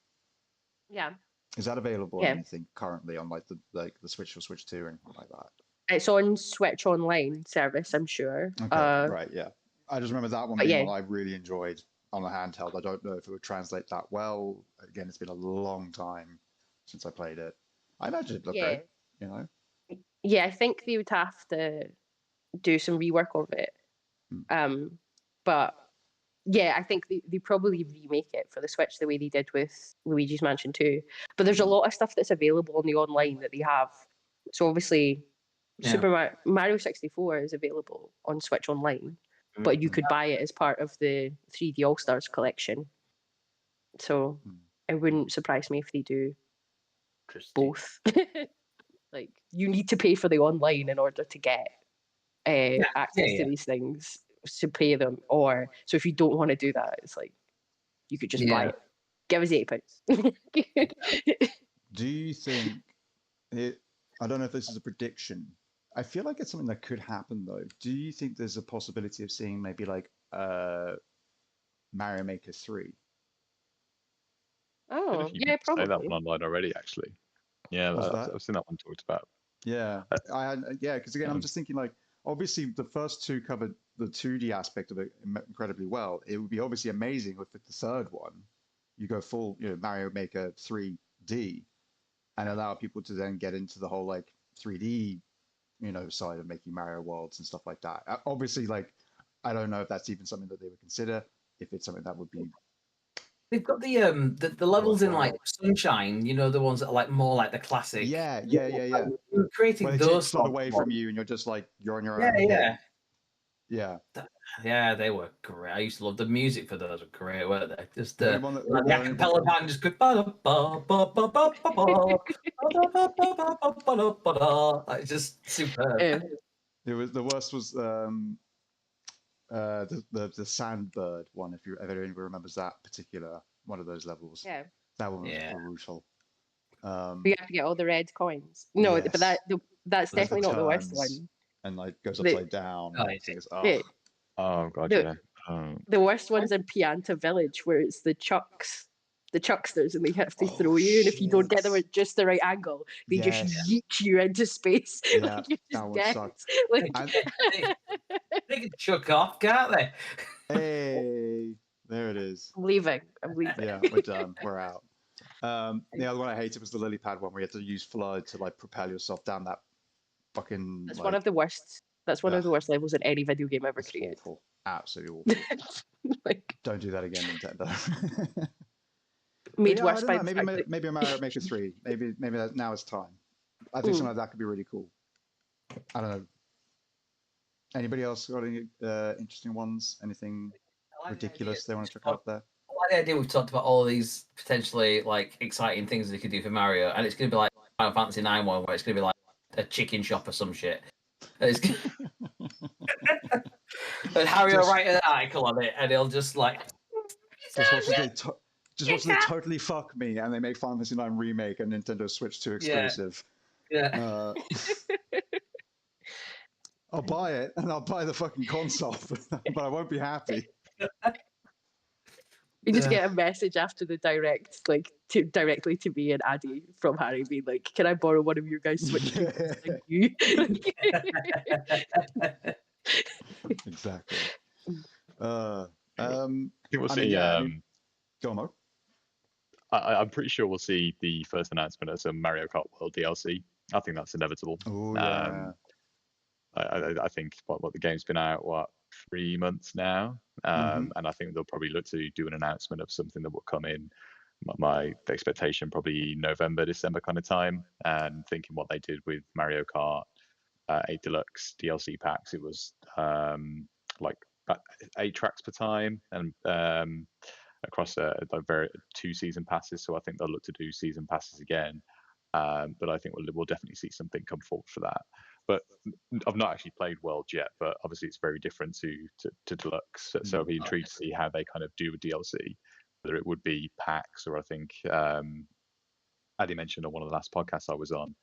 Yeah. Is that available on anything currently on like the Switch or Switch 2 or anything like that? It's on Switch Online service, I'm sure. Okay, right, yeah. I just remember that one being one I really enjoyed on a handheld. I don't know if it would translate that well. Again, it's been a long time since I played it. I imagine it'd look great, Yeah, I think they would have to do some rework of it. But yeah, I think they probably remake it for the Switch the way they did with Luigi's Mansion 2. But there's a lot of stuff that's available on the online that they have. So obviously, Yeah. Mario 64 is available on Switch Online, but you could buy it as part of the 3D All Stars collection. So it wouldn't surprise me if they do both. Like, you need to pay for the online in order to get access to these things, to pay them. Or so if you don't want to do that, it's like you could just buy it. Give us £8. Do you think it? I don't know if this is a prediction. I feel like it's something that could happen though. Do you think there's a possibility of seeing maybe like Mario Maker 3? Oh, yeah, probably. Say that one online already, actually. Yeah, I've seen that one talked about. Yeah, because again, I'm just thinking like, obviously the first two covered the 2D aspect of it incredibly well. It would be obviously amazing if the third one, you go full, Mario Maker 3D, and allow people to then get into the whole like 3D, side of making Mario worlds and stuff like that. Obviously, like, I don't know if that's even something that they would consider. If it's something that would be. They've got the levels in like Sunshine, the ones that are like more like the classic. Yeah. You're creating Where those sort away from you, and you're just like you're on your own. Yeah. Yeah, they were great. I used to love the music for those. Were great, weren't they? Just the acapella band just could. Like, just superb. It was the worst was the Sandbird one. If anyone remembers that particular one of those levels, that one was brutal. You have to get all the red coins. No, but that's definitely not the worst one. And like goes upside down. Oh god, yeah. The worst one's in Pianta Village, where it's the chucksters, and they have to throw you, and if you don't get them at just the right angle, they just yeet you into space. Yeah, like, you're just that one dead. sucked. They can chuck off, can't they? Hey, there it is. I'm leaving. Yeah, we're done. We're out. The other one I hated was the lily pad one, where you had to use flood to like propel yourself down that fucking. That's one of the worst. That's one of the worst levels in any video game ever created. Awful. Absolutely awful. Don't do that again, Nintendo. Made worse by maybe Mario Maker 3. Maybe that now is time. I think something like that could be really cool. I don't know. Anybody else got any interesting ones? Anything ridiculous they want to check out there? I like the idea we've talked about all these potentially like exciting things they could do for Mario, and it's going to be like Final Fantasy 9 one, where it's going to be like a chicken shop or some shit. And Harry will write an article on it, and he'll just like. Just watch they totally fuck me, and they make Final Fantasy 9 remake and Nintendo Switch 2 exclusive. Yeah. I'll buy it, and I'll buy the fucking console, but I won't be happy. You just get a message after the direct, like directly to me and Addy from Harry, being like, "Can I borrow one of your guys' Switch? Thank you." Exactly. I think we'll see. Go on, Mo. I'm pretty sure we'll see the first announcement of some Mario Kart World DLC. I think that's inevitable. Oh yeah. I think what the game's been out 3 months now, and I think they'll probably look to do an announcement of something that will come in. My expectation probably November, December kind of time, and thinking what they did with Mario Kart 8 Deluxe DLC packs, it was like 8 tracks per time, and across very 2 season passes. So I think they'll look to do season passes again. But I think we'll definitely see something come forward for that. But I've not actually played World yet, but obviously it's very different to Deluxe. So I'll be intrigued to see how they kind of do a DLC, whether it would be packs, or I think Addy mentioned on one of the last podcasts I was on,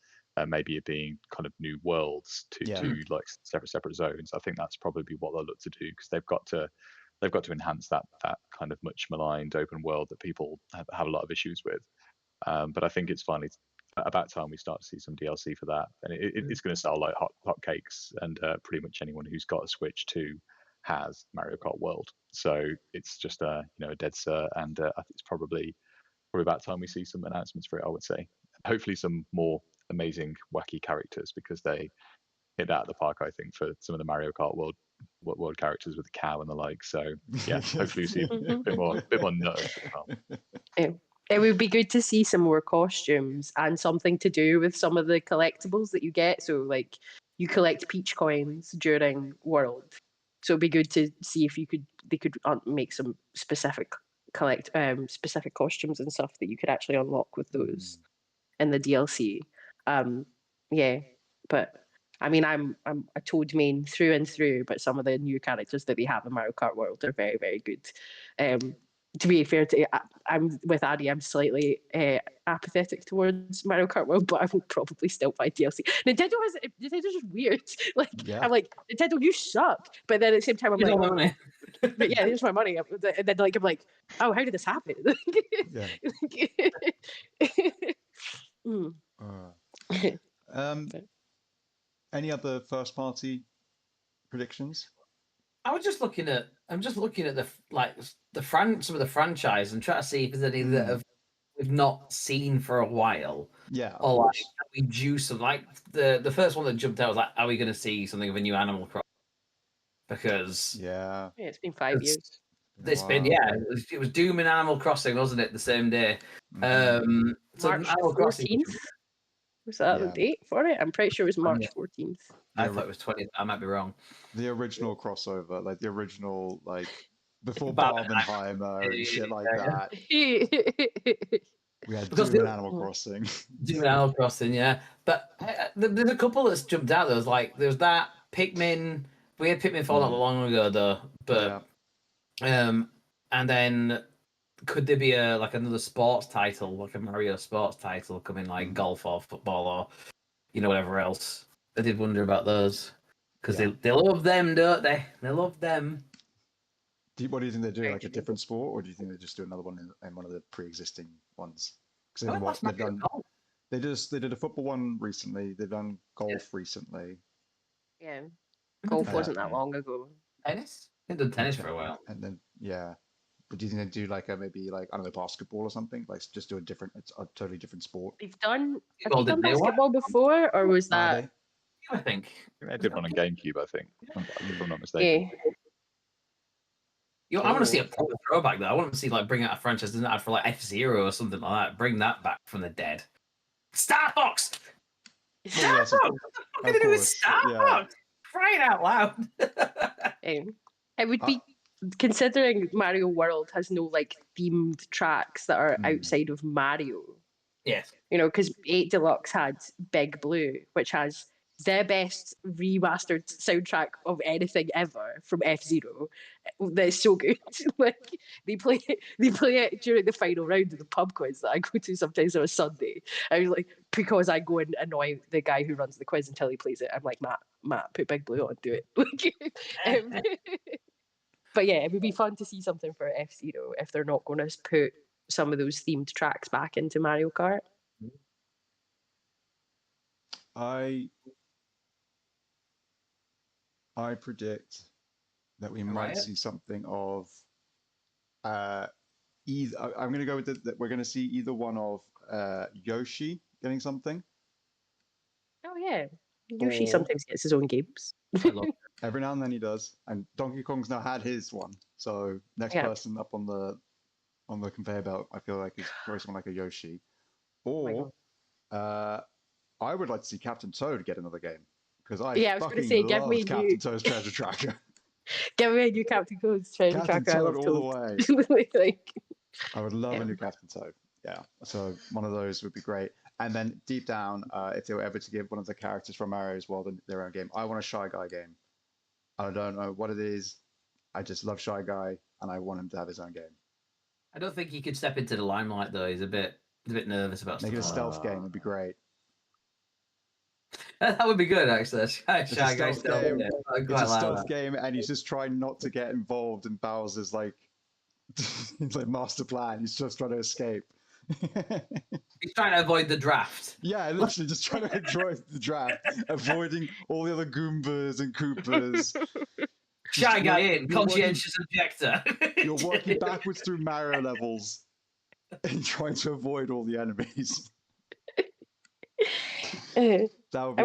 maybe it being kind of new worlds to like separate zones. I think that's probably what they'll look to do, because they've got to enhance that kind of much maligned open world that people have a lot of issues with. But I think it's finally about time we start to see some DLC for that, and it's going to sell like hot cakes, and pretty much anyone who's got a Switch 2 has Mario Kart World. So it's just a dead cert, and I think it's probably about time we see some announcements for it, I would say. Hopefully some more amazing wacky characters, because they hit that at the park, I think, for some of the Mario Kart World characters with the cow and the like. So yeah, hopefully we see a bit more nuts as well. It would be good to see some more costumes and something to do with some of the collectibles that you get. So like you collect peach coins during World. So it'd be good to see if they could make some specific specific costumes and stuff that you could actually unlock with those in the DLC. Yeah, but I mean, I'm a Toad main through and through, but some of the new characters that they have in Mario Kart World are very, very good. To be fair, I'm with Addy. I'm slightly apathetic towards Mario Kart World, but I will probably still buy DLC. Nintendo's just weird. Like I'm like, Nintendo, you suck. But then at the same time, I'm You like, don't want it. but yeah, here's my money. And then like I'm like, oh, how did this happen? Any other first party predictions? I'm just looking at the some of the franchise and try to see if there's any that we've not seen for a while. Yeah. Or like, are we due some like the first one that jumped out was like, are we going to see something of a new Animal Crossing? Because it's been 5 years. It's been it was Doom and Animal Crossing, wasn't it? The same day. March 14th. Was that the date for it? I'm pretty sure it was March 14th. I thought it was 20th. I might be wrong. The original crossover, like the original, like before Barbenheimer and shit like that. We had Doom and Animal Crossing. Doom and Animal Crossing, yeah. But there's a couple that's jumped out. There's that Pikmin. We had Pikmin 4 not long ago, though. But and then could there be another sports title, like a Mario sports title, coming like golf or football or whatever else? I did wonder about those because they love them, don't they? They love them. What do you think they're doing? Like a different sport, or do you think they just do another one in one of the pre-existing ones? Because they did a football one recently. They've done golf recently. Yeah, golf wasn't that long ago. Tennis? They've done tennis for a while. And then but do you think they do maybe I don't know, basketball or something? Like just do it's a totally different sport. Have they done basketball before, or was that? I think they did one on GameCube. I think, if I'm not mistaken. I want to see a proper throwback though. I want to see bring out a franchise that doesn't have for F-Zero or something like that. Bring that back from the dead. Star Fox. Star Fox. What are they do with Star Fox? Crying out loud. It would be. Considering Mario World has no themed tracks that are outside of Mario. Yes. Because 8 Deluxe had Big Blue, which has the best remastered soundtrack of anything ever from F-Zero. That's so good. They play it during the final round of the pub quiz that I go to sometimes on a Sunday. I was because I go and annoy the guy who runs the quiz until he plays it. I'm like, Matt, put Big Blue on, do it. But yeah, it would be fun to see something for F-Zero if they're not going to put some of those themed tracks back into Mario Kart. I predict that we might see something of either. I'm going to go with that. We're going to see either one of Yoshi getting something. Oh yeah, Yoshi sometimes gets his own games. Every now and then he does, and Donkey Kong's now had his one. So next person up on the conveyor belt, I feel like is very someone like a Yoshi, or I would like to see Captain Toad get another game because I was going to say, give me Captain Toad's Treasure Tracker. Give me a new Captain Toad's Treasure Tracker. Captain Toad all the way. I would love a new Captain Toad. Yeah, so one of those would be great. And then deep down, if they were ever to give one of the characters from Mario's World their own game, I want a Shy Guy game. I don't know what it is. I just love Shy Guy, and I want him to have his own game. I don't think he could step into the limelight though. He's a bit nervous about. Make it a stealth game would be great. That would be good, actually. Shy Guy stealth game. It's a stealth game, and he's just trying not to get involved in Bowser's master plan. He's just trying to escape. He's trying to avoid the draft. Yeah, literally just trying to avoid the draft, avoiding all the other Goombas and Koopas. Shy Guy in, conscientious objector. You're working backwards through Mario levels and trying to avoid all the enemies. That would be I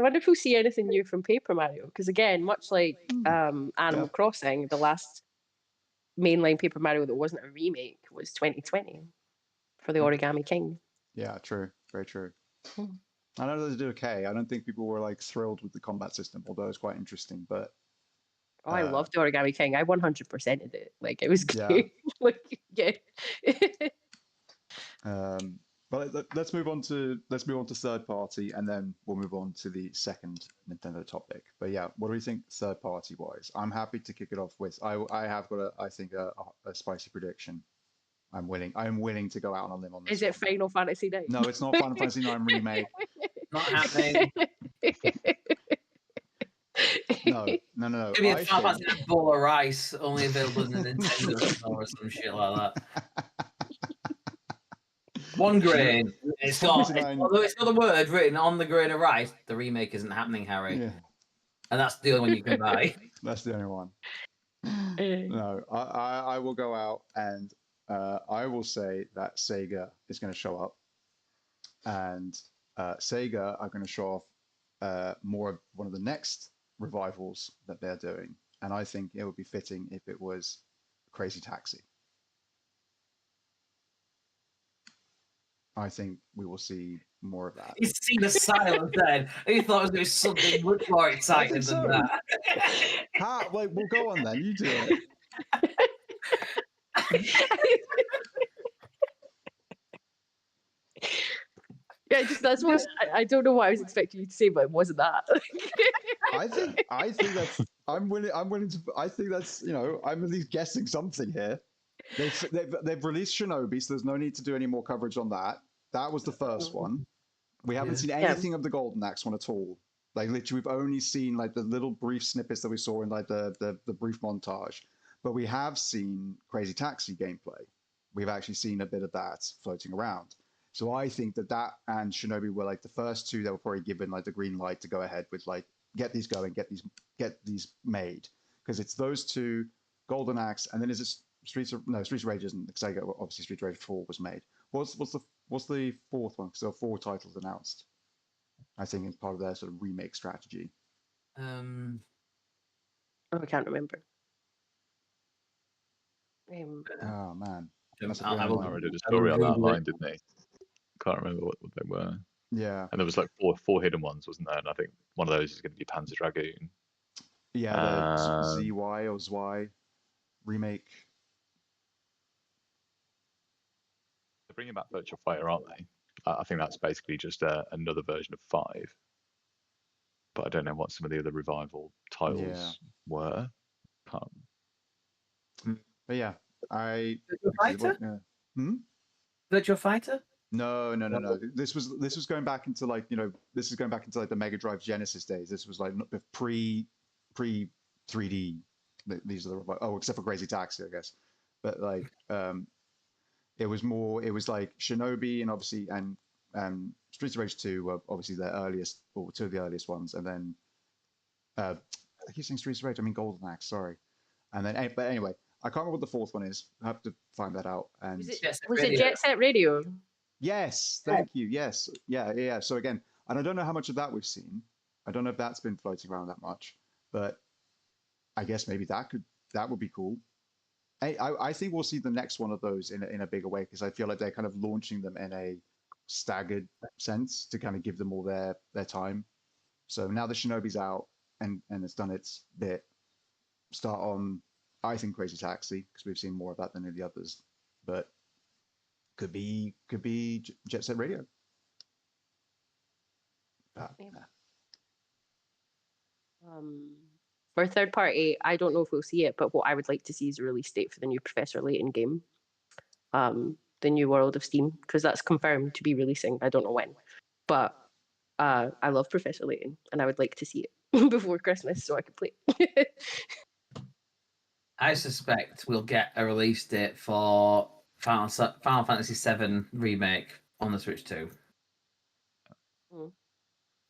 wonder if we'll see anything new from Paper Mario, because again, much like Animal Crossing, the last mainline Paper Mario that wasn't a remake was 2020 for the Origami King. Yeah, true. Very true. I know they did okay. I don't think people were like thrilled with the combat system, although it's quite interesting. But Oh, I loved Origami King. I 100%ed it. Like, it was Yeah. great. Like, yeah. but let's move on to third party, and then we'll move on to the second Nintendo topic. But yeah, what do we think third party wise? I'm happy to kick it off with. I have got I think a spicy prediction. I'm willing to go out on a limb on this. Is it one. Final Fantasy 9? No, it's not Final Fantasy 9 remake. Not happening. No. Maybe a Final Fantasy bowl of rice only available in the Nintendo store or some shit like that. One grain. Although it's got the word written on the grain of rice, the remake isn't happening, Harry. Yeah. And that's the only one you can buy. That's the only one. No, I will go out and I will say that Sega is going to show up, and Sega are going to show off more of one of the next revivals that they're doing, and I think it would be fitting if it was Crazy Taxi. I think we will see more of that. He's seen the silence then. He thought it was going to be something much more exciting than that. Well, go on then. You do it. Yeah, that's what I don't know what I was expecting you to say, but it wasn't that. I think that's. I'm willing to. I think that's. I'm at least guessing something here. They've released Shinobi, so there's no need to do any more coverage on that. That was the first one. We haven't seen anything of the Golden Axe one at all. Like literally, we've only seen like the little brief snippets that we saw in like the brief montage. But we have seen Crazy Taxi gameplay. We've actually seen a bit of that floating around. So I think that and Shinobi were like the first two that were probably given like the green light to go ahead with like get these going, get these made, because it's those two, Golden Axe, and then is it Streets of Rage isn't, because obviously Streets of Rage 4 was made. What's the fourth one? Because there are 4 titles announced. I think it's part of their sort of remake strategy. Oh, I can't remember. Oh man, I read a story on that line, didn't they? Can't remember what they were. Yeah, and there was like four hidden ones, wasn't there? And I think one of those is going to be Panzer Dragoon. Yeah, the ZY or ZY remake. They're bringing back Virtual Fighter, aren't they? I think that's basically just another version of 5. But I don't know what some of the other revival titles were. But yeah, Virtual Fighter? Virtual Fighter? No. This was going back into like this is going back into like the Mega Drive Genesis days. This was like pre 3D. These are except for Crazy Taxi, I guess. But like it was like Shinobi and obviously and Streets of Rage 2 were obviously their earliest, or 2 of the earliest ones, and then I keep saying Streets of Rage, I mean Golden Axe, sorry. And then but anyway, I can't remember what the fourth one is. I have to find that out. And was it Jet Set Radio? Yes, thank you. Yes, yeah. So again, and I don't know how much of that we've seen. I don't know if that's been floating around that much, but I guess maybe that would be cool. I think we'll see the next one of those in a bigger way, because I feel like they're kind of launching them in a staggered sense to kind of give them all their time. So now the Shinobi's out and it's done its bit, start on, I think, Crazy Taxi, because we've seen more of that than any of the others, but could be Jet Set Radio. For third party, I don't know if we'll see it, but what I would like to see is a release date for the new Professor Layton game, the new World of Steam, because that's confirmed to be releasing. I don't know when, but I love Professor Layton, and I would like to see it before Christmas so I can play it. I suspect we'll get a release date for Final Fantasy VII Remake on the Switch 2.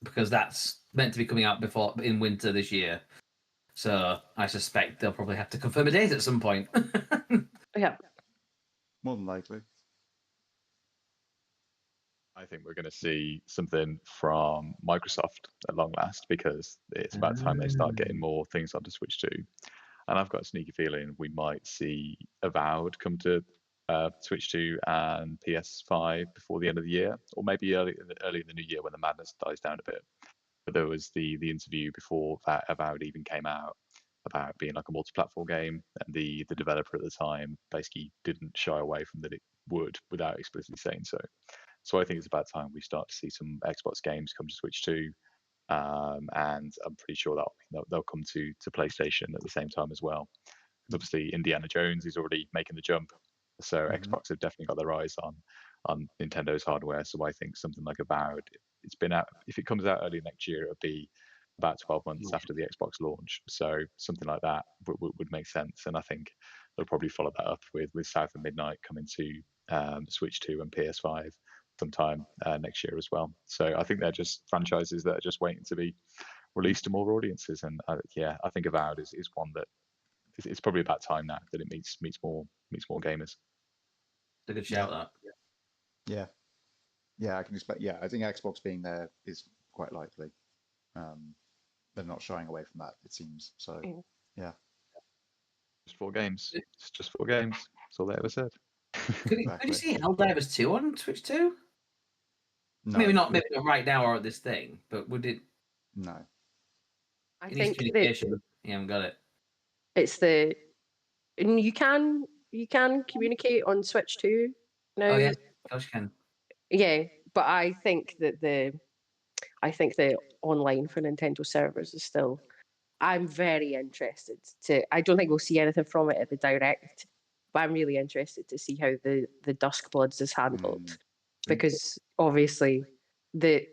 Because that's meant to be coming out in winter this year. So I suspect they'll probably have to confirm a date at some point. Yeah. More than likely. I think we're going to see something from Microsoft at long last, because it's about time they start getting more things onto Switch 2. And I've got a sneaky feeling we might see Avowed come to Switch 2 and PS5 before the end of the year, or maybe early in the new year when the madness dies down a bit. But there was the interview before that Avowed even came out about being like a multi-platform game, and the developer at the time basically didn't shy away from that it would without explicitly saying so. So I think it's about time we start to see some Xbox games come to Switch 2, and I'm pretty sure that they'll come to PlayStation at the same time as well. Obviously, Indiana Jones is already making the jump, so Xbox have definitely got their eyes on Nintendo's hardware. So I think something like Avowed, it's been out. If it comes out early next year, it'll be about 12 months after the Xbox launch. So something like that would make sense, and I think they'll probably follow that up with South of Midnight coming to Switch 2 and PS5 sometime next year as well. So I think they're just franchises that are just waiting to be released to more audiences. And I think Avowed is one that it's probably about time now that it meets more gamers. It's a good shout, that. Yeah, I can expect. Yeah, I think Xbox being there is quite likely. They're not shying away from that, it seems. So, yeah. Just 4 games. It's just 4 games. That's all they ever said. Could you see Helldivers 2 on Switch 2? No. Maybe not right now or at this thing, but would it? No. I It needs think communication. You haven't got it. it's and you can communicate on Switch 2 now. Oh yeah, gosh, you can. Yeah, but I think the online for Nintendo servers is still. I'm very interested to. I don't think we'll see anything from it at the Direct, but I'm really interested to see how the Duskbloods is handled, because obviously the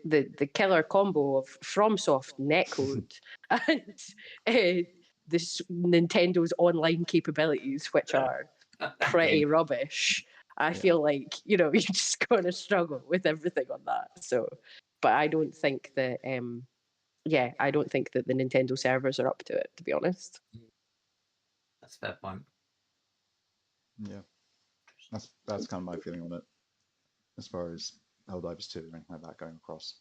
killer combo of FromSoft netcode and this Nintendo's online capabilities, which are pretty rubbish. I feel like you're just going to struggle with everything on that. So, but I don't think that. I don't think that the Nintendo servers are up to it, to be honest. That's a fair point. Yeah, that's kind of my feeling on it, as far as Helldivers 2 or anything like that going across.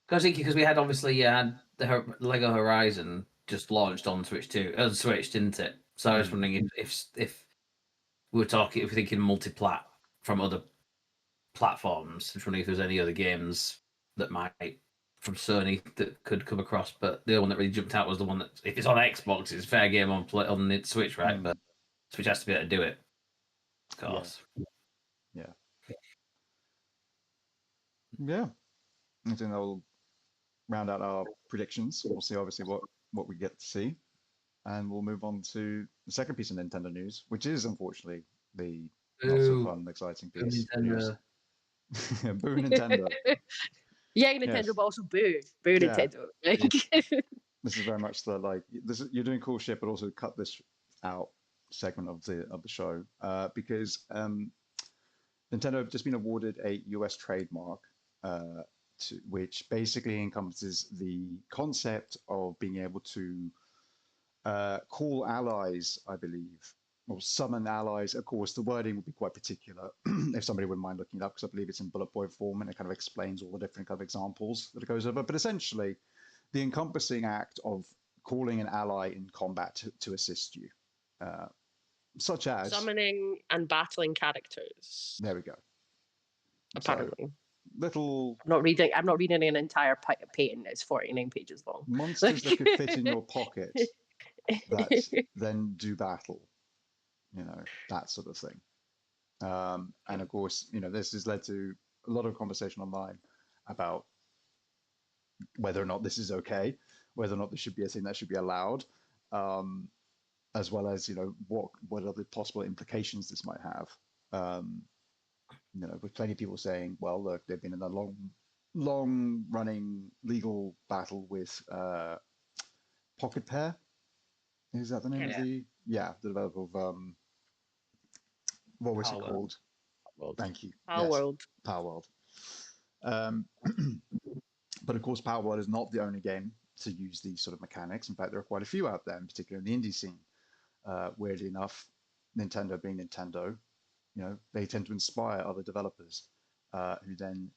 Because we had obviously the Lego Horizon just launched on Switch 2, Switch, didn't it? So I was wondering if we're thinking multi-plat from other platforms, I was wondering if there's any other games that might from Sony that could come across. But the one that really jumped out was the one that, if it's on Xbox, it's fair game on the Switch, right? But Switch has to be able to do it, of course. Yeah. I think that will round out our predictions. We'll see, obviously, what we get to see. And we'll move on to the second piece of Nintendo news, which is, unfortunately, the not so fun, exciting piece of news. Boo Nintendo. Yeah, Nintendo, but also boo Nintendo. This is very much the you're doing cool shit, but also cut this out segment of the show because Nintendo have just been awarded a US trademark, which basically encompasses the concept of being able to call allies, I believe, or summon allies. Of course, the wording would be quite particular if somebody wouldn't mind looking it up, because I believe it's in bullet point form and it kind of explains all the different kind of examples that it goes over. But essentially, the encompassing act of calling an ally in combat to assist you, such as summoning and battling characters. There we go. Apparently. Little. I'm not reading an entire patent. It's 49 pages long. Monsters that could fit in your pocket that then do battle. That sort of thing. And of course, this has led to a lot of conversation online about whether or not this is okay, whether or not this should be a thing that should be allowed, as well as what are the possible implications this might have. With plenty of people saying, well, look, they've been in a long running legal battle with Pocket Pair. Is that the name of the developer of what was it called? World. Thank you. Power World. Power World. But of course, Power World is not the only game to use these sort of mechanics. In fact, there are quite a few out there, in particular in the indie scene. Weirdly enough, Nintendo being Nintendo, they tend to inspire other developers who then,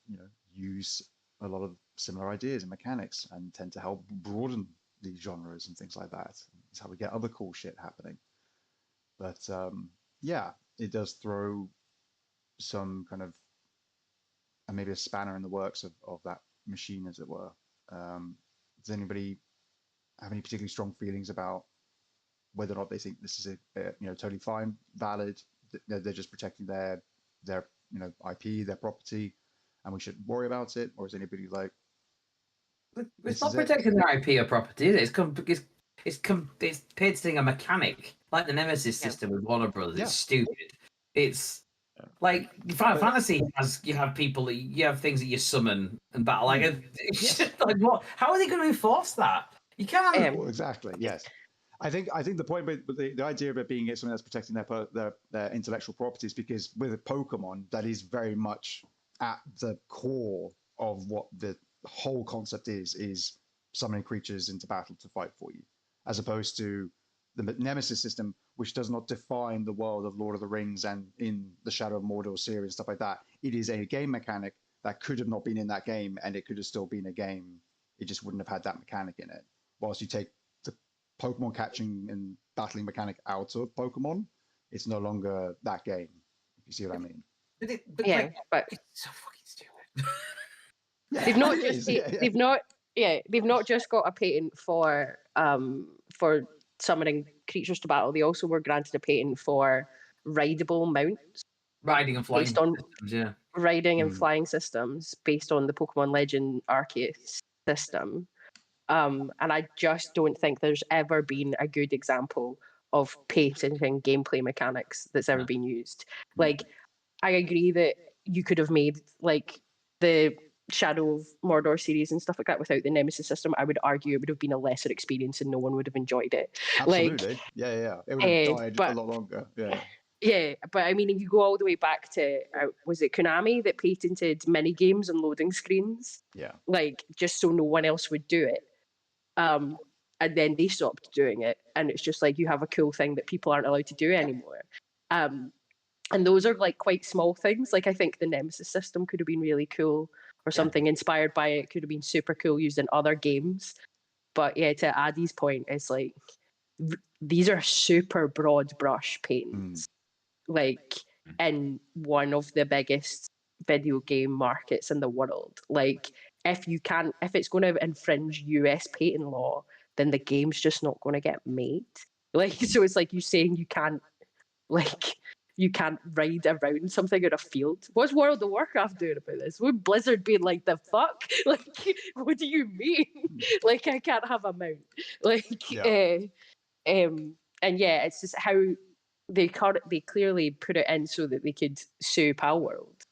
use a lot of similar ideas and mechanics and tend to help broaden these genres and things like that. It's how we get other cool shit happening. But it does throw some kind of maybe a spanner in the works of that machine, as it were. Does anybody have any particularly strong feelings about whether or not they think this is totally fine, valid? They're just protecting their IP, their property, and we shouldn't worry about it? Or is anybody like, it's not protecting their IP or property, is it? It's patenting a mechanic like the Nemesis system with Warner Brothers. It's stupid. It's like Final Fantasy you have people that you have things that you summon and battle. Like, like what? How are they going to enforce that? You can't. Well, exactly. Yes. I think the point with the idea of it being something that's protecting their intellectual properties, because with a Pokemon, that is very much at the core of what the whole concept is summoning creatures into battle to fight for you, as opposed to the Nemesis system, which does not define the world of Lord of the Rings and in the Shadow of Mordor series, stuff like that. It is a game mechanic that could have not been in that game, and it could have still been a game. It just wouldn't have had that mechanic in it. Whilst you take the Pokemon catching and battling mechanic out of Pokemon, it's no longer that game, if you see what I mean. But it's so fucking stupid. They've not just got a patent for summoning creatures to battle. They also were granted a patent for rideable mounts, riding and flying systems, riding and flying systems based on the Pokemon Legend Arceus system. And I just don't think there's ever been a good example of patenting gameplay mechanics that's ever been used. Like, I agree that you could have made like the Shadow of Mordor series and stuff like that without the Nemesis system. I would argue it would have been a lesser experience and no one would have enjoyed it. Absolutely. Like, yeah. It would have died a lot longer. Yeah. Yeah, but I mean, if you go all the way back to, was it Konami that patented mini games and loading screens? Yeah. Like, just so no one else would do it. And then they stopped doing it. And it's just like, you have a cool thing that people aren't allowed to do anymore. And those are like quite small things. Like, I think the Nemesis system could have been really cool, or something inspired by it could have been super cool used in other games. But yeah, to Addy's point, it's like, these are super broad brush patents. Like, in one of the biggest video game markets in the world. Like, if it's going to infringe US patent law, then the game's just not going to get made. Like, so it's like you saying you can't ride around something in a field. What's World of Warcraft doing about this? Would Blizzard being like, the fuck? Like, what do you mean? Like, I can't have a mount. Like, and yeah, it's just how they clearly put it in so that they could sue Palworld.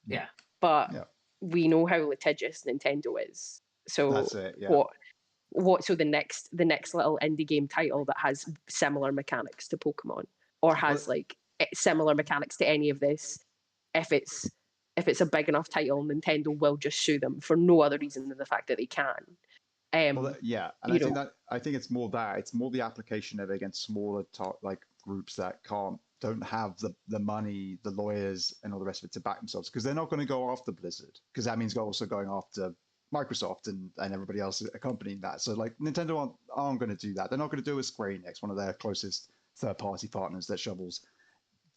Yeah. But we know how litigious Nintendo is. So that's it, so the next little indie game title that has similar mechanics to Pokemon, or has like similar mechanics to any of this, if it's a big enough title, Nintendo will just sue them for no other reason than the fact that they can. And I think it's more that it's more the application of it against smaller groups that don't have the money, the lawyers, and all the rest of it to back themselves, because they're not going to go after Blizzard, because that means also going after Microsoft and everybody else accompanying that. So like, Nintendo aren't going to do that. They're not going to do a Square Enix, one of their closest third-party partners that shovels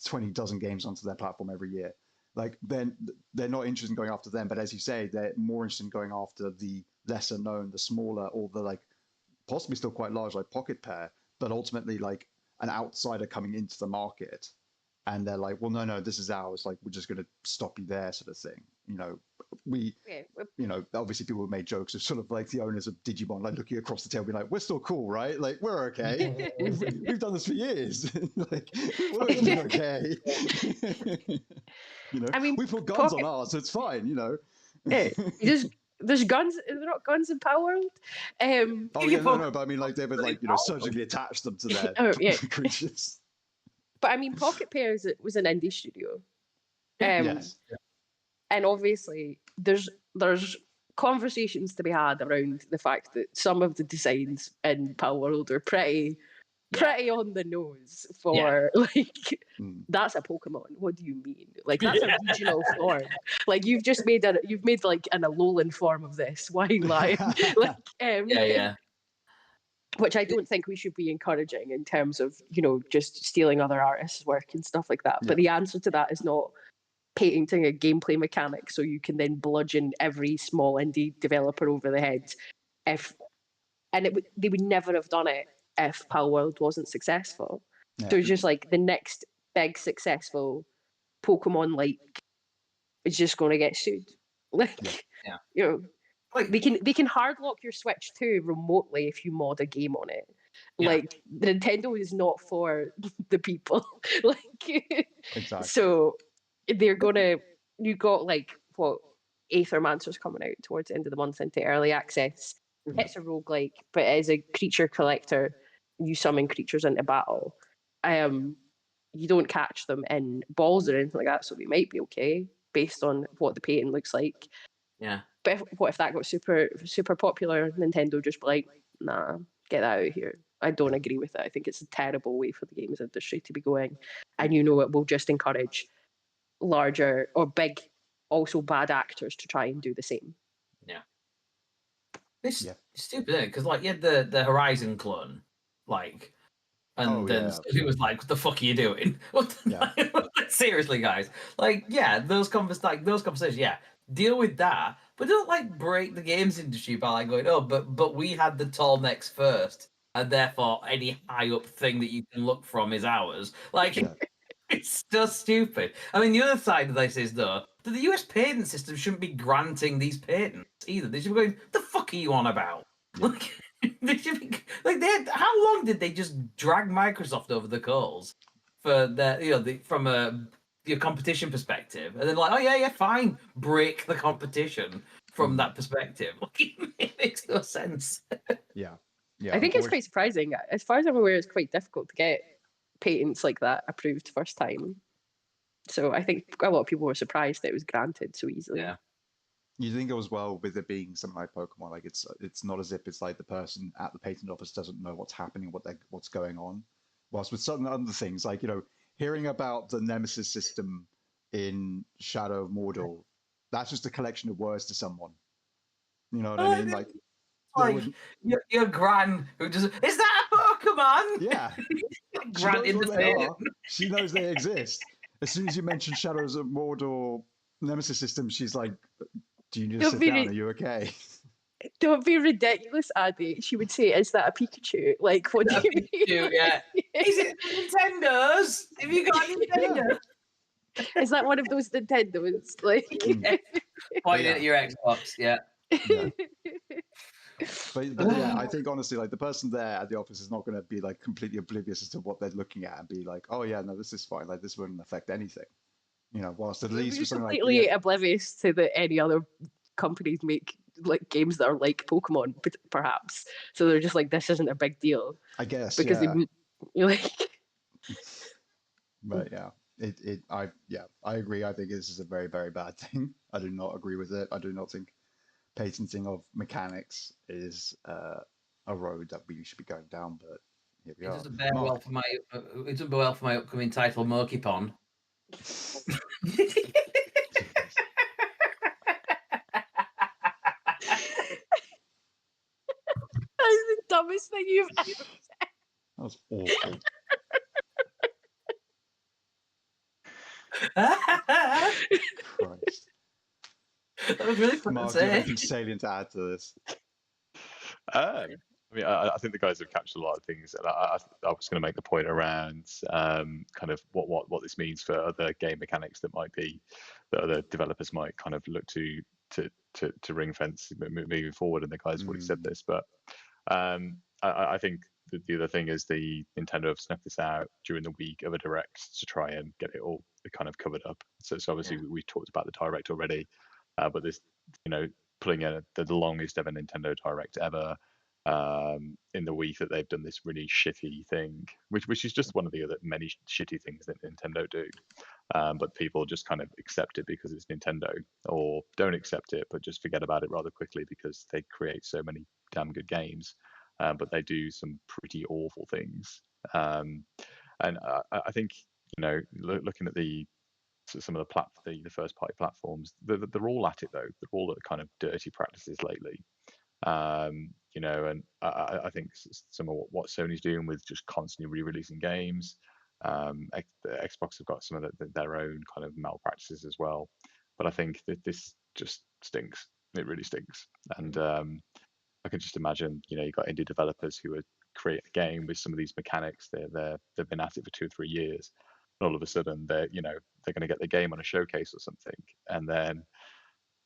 20 dozen games onto their platform every year. Like, then they're not interested in going after them. But as you say, they're more interested in going after the lesser known, the smaller, or the like possibly still quite large, like Pocket Pair, but ultimately like an outsider coming into the market. And they're like, well, no, this is ours. Like, we're just going to stop you there, sort of thing. Obviously people have made jokes of sort of like the owners of Digimon, like looking across the table, being like, we're still cool, right? Like, we're okay. We've done this for years. Like, we're okay. I mean, we put guns on ours, so it's fine. There's guns. They're not guns in Palworld. But I mean, like, they would like surgically attach them to their creatures. But I mean, Pocket Pairs was an indie studio. Yes. And obviously, there's conversations to be had around the fact that some of the designs in Palworld are pretty on the nose for that's a Pokemon. What do you mean? Like, that's a regional form. Like, you've made like an Alolan form of this. Why lie? which I don't think we should be encouraging in terms of, just stealing other artists' work and stuff like that. Yeah. But the answer to that is not patenting a gameplay mechanic so you can then bludgeon every small indie developer over the head. They would never have done it if Pal World wasn't successful. Yeah. So it's just like the next big successful Pokemon is just going to get sued. Yeah. Like they can hard lock your Switch too remotely if you mod a game on it. Yeah. Like Nintendo is not for the people. Exactly. So they're gonna. You got Aethermancer's coming out towards the end of the month into early access. It's a roguelike, but it is a creature collector. You summon creatures into battle. You don't catch them in balls or anything like that, so they might be okay based on what the patent looks like. Yeah. But what if that got super super popular? Nintendo just be like, nah, get that out of here. I don't agree with it. I think it's a terrible way for the games industry to be going, and it will just encourage larger or big, also bad actors to try and do the same. Yeah. It's stupid, isn't it? Because you had the Horizon clone, and then it was like, "What the fuck are you doing?" Seriously, guys. Those conversations. Yeah, deal with that, but don't break the games industry by going, "Oh, but we had the tall necks first, and therefore any high up thing that you can look from is ours." It's just stupid. I mean, the other side of this is, though, that the US patent system shouldn't be granting these patents either. They should be going, "The fuck are you on about?" Yeah. They should be how long did they just drag Microsoft over the coals for their, from your competition perspective, and then "Oh yeah, fine, break the competition from that perspective." It makes no sense. Yeah. I think it's quite surprising. As far as I'm aware, it's quite difficult to get patents like that approved first time. So I think a lot of people were surprised that it was granted so easily. Yeah. You think as well, with it being something like Pokemon, it's not as if it's like the person at the patent office doesn't know what's happening, what's going on. Whilst with certain other things, hearing about the Nemesis system in Shadow of Mordor, that's just a collection of words to someone. You know what I mean? Your gran who just, "Is that a Pokemon?" Yeah. Gran in the face. She knows they exist. As soon as you mention Shadows of Mordor Nemesis system, she's like, "Do you need to sit down? Are you okay?" Don't be ridiculous, Addy. She would say, "Is that a Pikachu?" What do you mean? Yeah. Is it Nintendo's? Have you got a Nintendo? Is that one of those Nintendos? Pointing at your Xbox, yeah. But yeah, I think honestly, the person there at the office is not going to be completely oblivious as to what they're looking at and be like, "Oh yeah, no, this is fine. This wouldn't affect anything." Whilst at least with something completely oblivious to that any other companies make games that are like Pokemon, perhaps. So they're just like, this isn't a big deal. I guess because you're like. But I agree. I think this is a very, very bad thing. I do not agree with it. I do not think patenting of mechanics is a road that we should be going down. But here we are. It doesn't bear well for my upcoming title, Murky Pond. That is the dumbest thing you've ever said. That was awful. Christ. That was really fun Mark, to do you have say. anything salient to add to this? I think the guys have captured a lot of things, and I was going to make the point around kind of what this means for other game mechanics that other developers might kind of look to ring fence moving forward. And the guys have already said this, but I think the other thing is the Nintendo have snuck this out during the week of a direct to try and get it all kind of covered up. So obviously we talked about the direct already, but this, pulling in the longest ever Nintendo direct ever in the week that they've done this really shitty thing, which is just one of the other many shitty things that Nintendo do. But people just kind of accept it because it's Nintendo, or don't accept it but just forget about it rather quickly because they create so many damn good games. But they do some pretty awful things. And I think, looking at some of the first party platforms, they're all at it though. They're all at kind of dirty practices lately. You know, and I think some of what Sony's doing with just constantly re-releasing games. Xbox have got some of their own kind of malpractices as well, but I think that this just stinks. It really stinks, and I can just imagine, you know, you've got indie developers who are creating a game with some of these mechanics. They've been at it for 2 or 3 years, and all of a sudden they're going to get the game on a showcase or something, and then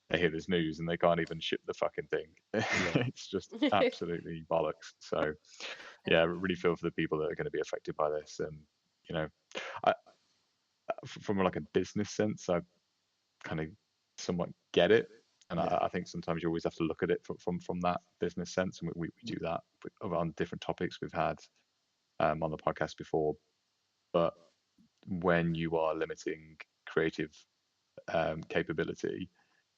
they hear this news and they can't even ship the fucking thing. It's just absolutely bollocks. So yeah, I really feel for the people that are going to be affected by this, and you know, I, from like a business sense, I kind of somewhat get it. And I think sometimes you always have to look at it from that business sense, and we do that on different topics we've had on the podcast before. But when you are limiting creative capability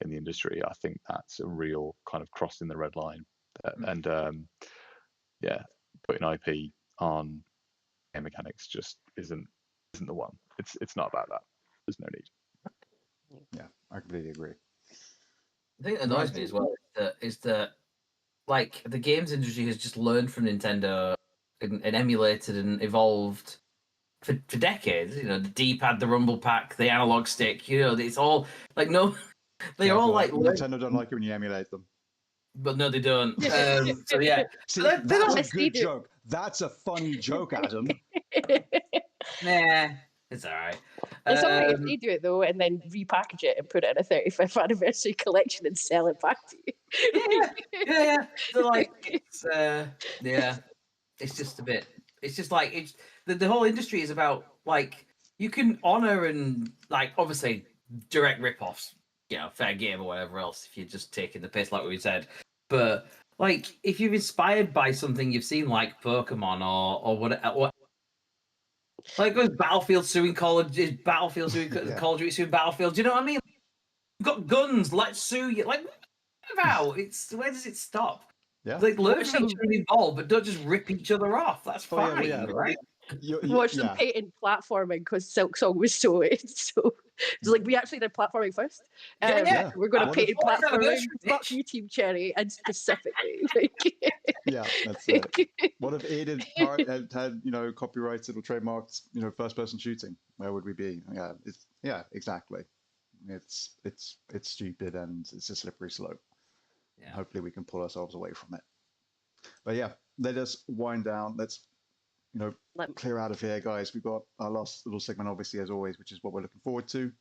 in the industry, I think that's a real kind of crossing the red line. And yeah, putting IP on game mechanics just isn't the one. It's not about that. There's no need. Yeah, I completely agree. The thing that annoys me as well is that like the games industry has just learned from Nintendo and emulated and evolved for decades. You know, the D-pad, the rumble pack, the analog stick. You know, it's all like they're all like Nintendo don't like it when you emulate them. But no, they don't. So yeah, see, that's a good joke. That's a funny joke, Adam. Nah, it's all right. In some way, if they do it though, and then repackage it and put it in a 35th anniversary collection and sell it back to you. yeah. So like, it's it's just a bit. It's just like it's the whole industry is about like you can honor and like obviously direct rip-offs, you know, fair game or whatever else if you're just taking the piss like we said. But like if you're inspired by something you've seen like Pokemon or what like was Battlefield suing Call of Duty, Call of Duty suing Battlefield. Do you know what I mean? You've got guns, let's sue you. Like about where does it stop? Yeah. Like learn each other involved, but don't just rip each other off. That's fine, right? Watch them patent platforming because Silk Song was so it's like we actually did platforming first. We're going to patent platforming. Fuck you, Team Cherry, and specifically. Yeah, that's it. What if Eden had copyrighted or trademarked first-person shooting? Where would we be? Yeah, exactly. It's stupid and it's a slippery slope. Yeah. Hopefully we can pull ourselves away from it. But yeah, let us wind down. Let's clear out of here, guys. We've got our last little segment, obviously, as always, which is what we're looking forward to.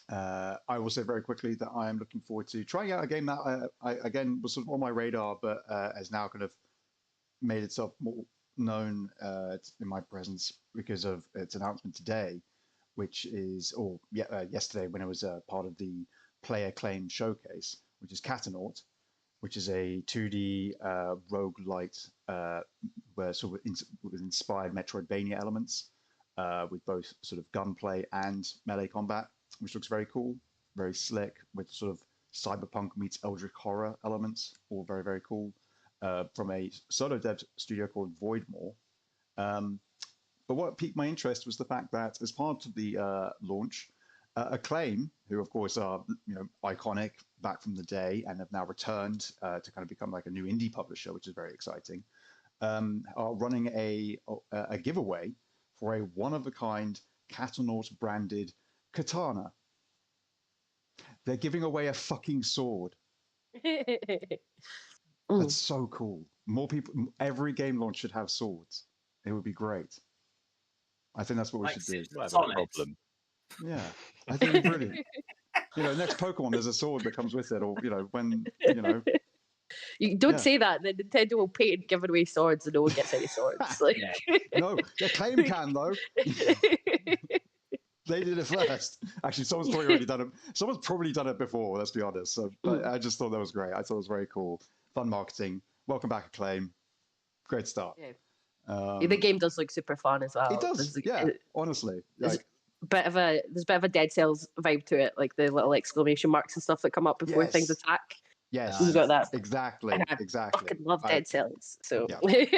I will say very quickly that I am looking forward to trying out a game that I again was sort of on my radar, but has now kind of made itself more known in my presence because of its announcement today, which is yesterday when it was part of the Player Claim showcase, which is Catanaut, which is a 2D roguelite where sort of with inspired Metroidvania elements with both sort of gunplay and melee combat, which looks very cool, very slick, with sort of cyberpunk meets eldritch horror elements, all very, very cool, from a solo dev studio called Voidmore. But what piqued my interest was the fact that as part of the launch, Acclaim, who of course are iconic back from the day and have now returned to kind of become like a new indie publisher, which is very exciting, are running a giveaway for a one-of-a-kind Catanaut branded katana. They're giving away a fucking sword. That's so cool. More people, every game launch should have swords. It would be great. I think that's what we should do. Problem. Yeah, I think it's brilliant. Next Pokemon, there's a sword that comes with it, or when. You don't say that. The Nintendo will patent giving away swords, and no one gets any swords. No, the Claim can though. They did it first. Actually, someone's probably already done it. Someone's probably done it before. Let's be honest. So, but I just thought that was great. I thought it was very cool. Fun marketing. Welcome back, Acclaim. Great start. Yeah. The game does look super fun as well. It does. Honestly. There's a bit of a Dead Cells vibe to it, like the little exclamation marks and stuff that come up before things attack. Yes, you've got that. Exactly. I fucking love Dead Cells. So,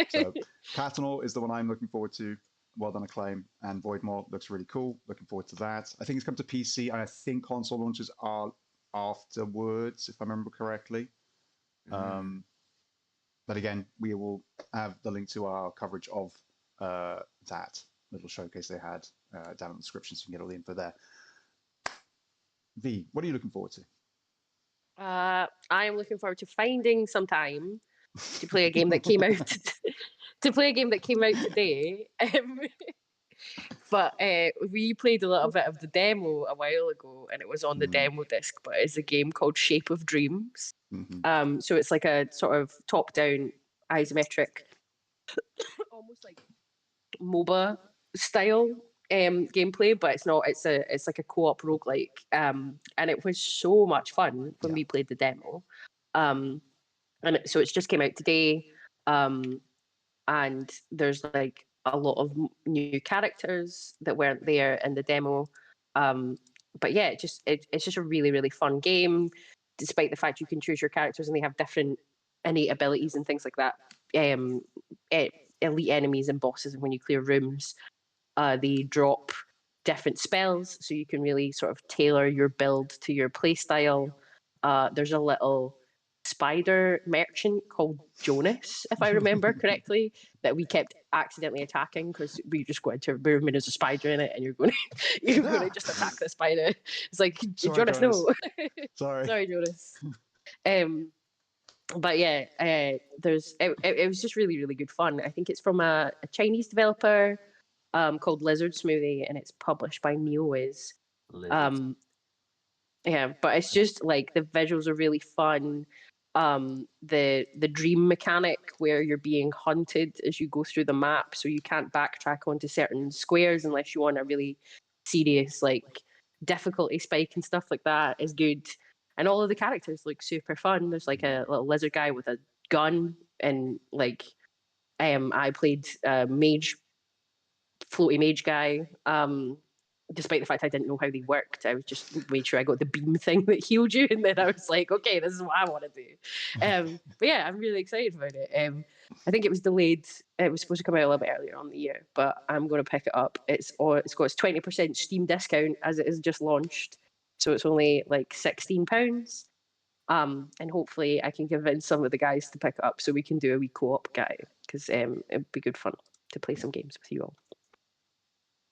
so Catanaut is the one I'm looking forward to. Well done, Acclaim. And Voidmore looks really cool. Looking forward to that. I think it's come to PC, and I think console launches are afterwards, if I remember correctly. But again, we will have the link to our coverage of that little showcase they had down in the description, so you can get all the info there. V, what are you looking forward to? I am looking forward to finding some time to play a game that came out today. But we played a little bit of the demo a while ago, and it was on the demo disc. But it's a game called Shape of Dreams. So it's like a sort of top-down isometric, almost like MOBA style gameplay, but it's not. It's like a co-op roguelike, and it was so much fun when we played the demo. So it's just came out today, and there's like a lot of new characters that weren't there in the demo. But yeah, it's just a really, really fun game, despite the fact you can choose your characters and they have different innate abilities and things like that. Elite enemies and bosses, and when you clear rooms, they drop different spells, so you can really sort of tailor your build to your playstyle. There's a little spider merchant called Jonas, if I remember correctly, that we kept accidentally attacking because we just go into a room and there's a spider in it, and you're going to just attack the spider. It's like, Sorry, Jonas, no. Sorry, Jonas. But yeah, it was just really, really good fun. I think it's from a Chinese developer called Lizard Smoothie, and it's published by NeoWiz. Yeah, but it's just like the visuals are really fun. The dream mechanic where you're being hunted as you go through the map, so you can't backtrack onto certain squares unless you want a really serious like difficulty spike and stuff like that is good. And all of the characters look super fun. There's like a little lizard guy with a gun, and like I played floaty mage guy. Despite the fact I didn't know how they worked, I was just made sure I got the beam thing that healed you, and then I was like, okay, this is what I want to do. But yeah, I'm really excited about it. I think it was delayed. It was supposed to come out a little bit earlier on the year, but I'm going to pick it up. It's got its 20% Steam discount as it is just launched, so it's only like £16. And hopefully I can convince some of the guys to pick it up so we can do a wee co-op guy, because it'd be good fun to play some games with you all.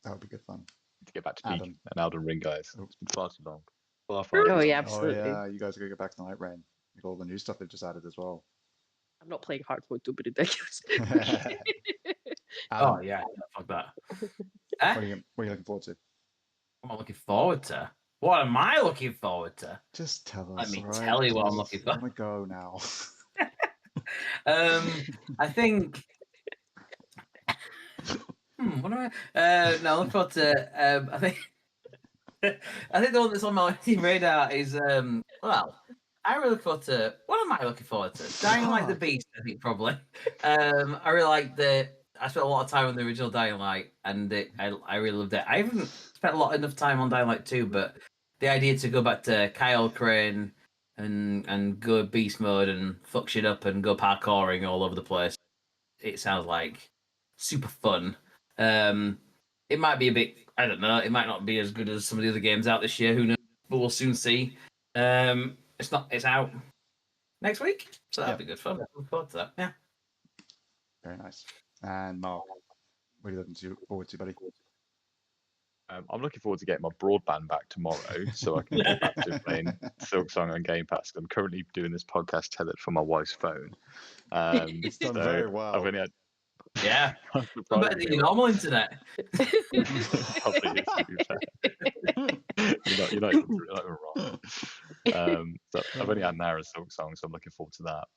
that would be good fun. To get back to Adam. Peak and Elden Ring, guys. It's been far too long. Far Oh, too long. yeah, absolutely. Oh yeah, you guys are gonna go back to Night Rain. Like all the new stuff they've just added as well. I'm not playing hard mode, don't be ridiculous. Adam, Oh yeah, fuck that. what are you looking forward to? What am I looking forward to? What am I looking forward to? Just tell us. Let me all right? tell you what I'm looking for. I want to go now. I think. What am I? No, I look forward to. I think. I think the one that's on my radar is well. I really look forward to. What am I looking forward to? Dying Light the Beast, I think probably. I really like the. I spent a lot of time on the original Dying Light, and I really loved it. I haven't spent enough time on Dying Light 2, but the idea to go back to Kyle Crane and go beast mode and fuck shit up and go parkouring all over the place, it sounds like super fun. It might be a bit, I don't know, it might not be as good as some of the other games out this year, who knows, but we'll soon see. It's out next week, so that'll be good fun. Looking forward to that. Yeah. Very nice. And Mark, what are you looking forward to, buddy? I'm looking forward to getting my broadband back tomorrow so I can get back to playing Silksong on Game Pass. I'm currently doing this podcast tethered from my wife's phone. It's done very well. I've only had... Yeah. Better than your normal internet. Probably is, to be fair. You're not even wrong. So I've only had an hour of Silksong, so I'm looking forward to that.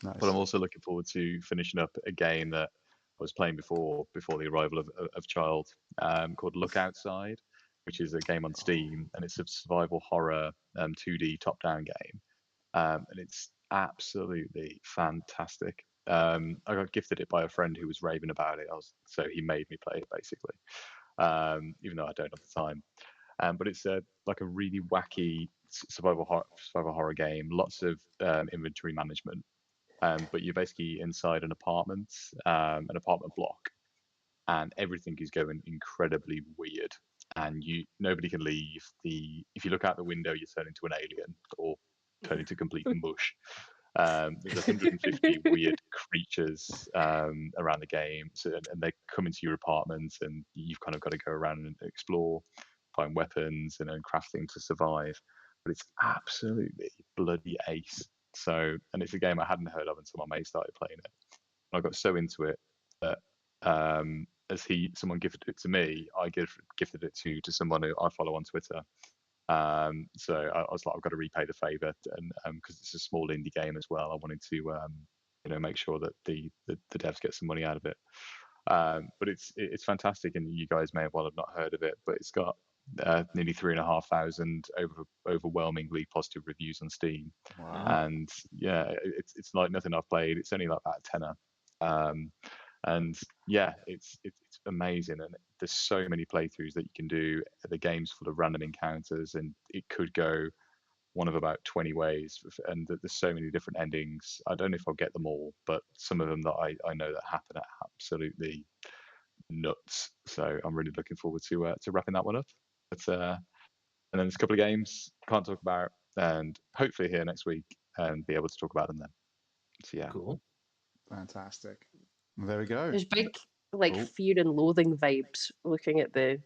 Nice. But I'm also looking forward to finishing up a game that I was playing before the arrival of Child, called Look Outside, which is a game on Steam, and it's a survival horror 2D top-down game, and it's absolutely fantastic. I got gifted it by a friend who was raving about it, so he made me play it basically, even though I don't at the time. But it's like a really wacky survival horror game, lots of inventory management. But you're basically inside an apartment block, and everything is going incredibly weird, and nobody can leave. If you look out the window, you turn into an alien or turn into complete mush. There's 150 weird creatures around the game, and they come into your apartment, and you've kind of got to go around and explore, find weapons, and craft things to survive. But it's absolutely bloody ace. So, and it's a game I hadn't heard of until my mate started playing it. And I got so into it that as someone gifted it to me, I gifted it to someone who I follow on Twitter. So I was like, I've got to repay the favor, and because it's a small indie game as well, I wanted to make sure that the devs get some money out of it. But it's fantastic, and you guys may have well have not heard of it, but it's got nearly 3,500 overwhelmingly positive reviews on Steam. Wow. And yeah, it's like nothing I've played. It's only like about a tenner. And yeah, it's amazing, and there's so many playthroughs that you can do. The game's full of random encounters, and it could go one of about 20 ways, and there's so many different endings. I don't know if I'll get them all, but some of them that I know that happen are absolutely nuts. So I'm really looking forward to wrapping that one up. But and then there's a couple of games can't talk about, and hopefully here next week and be able to talk about them then. So yeah, Cool. Fantastic. There we go. There's big like Oh. fear and loathing vibes looking at the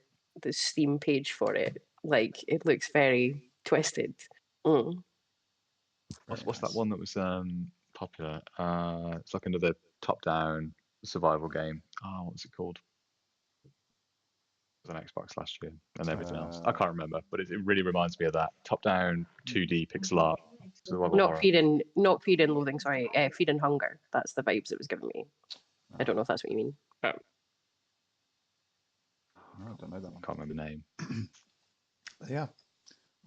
Steam page for it. Like it looks very twisted. Mm. what's that one that was popular? It's like another top-down survival game. Oh, what's it called? It was on Xbox last year and everything else. I can't remember, but it really reminds me of that top-down 2D pixel art survival Not horror. fear and loathing. Sorry, fear and hunger. That's the vibes it was giving me. I don't know if that's what you mean. But I don't know that one. Can't remember the name. Yeah.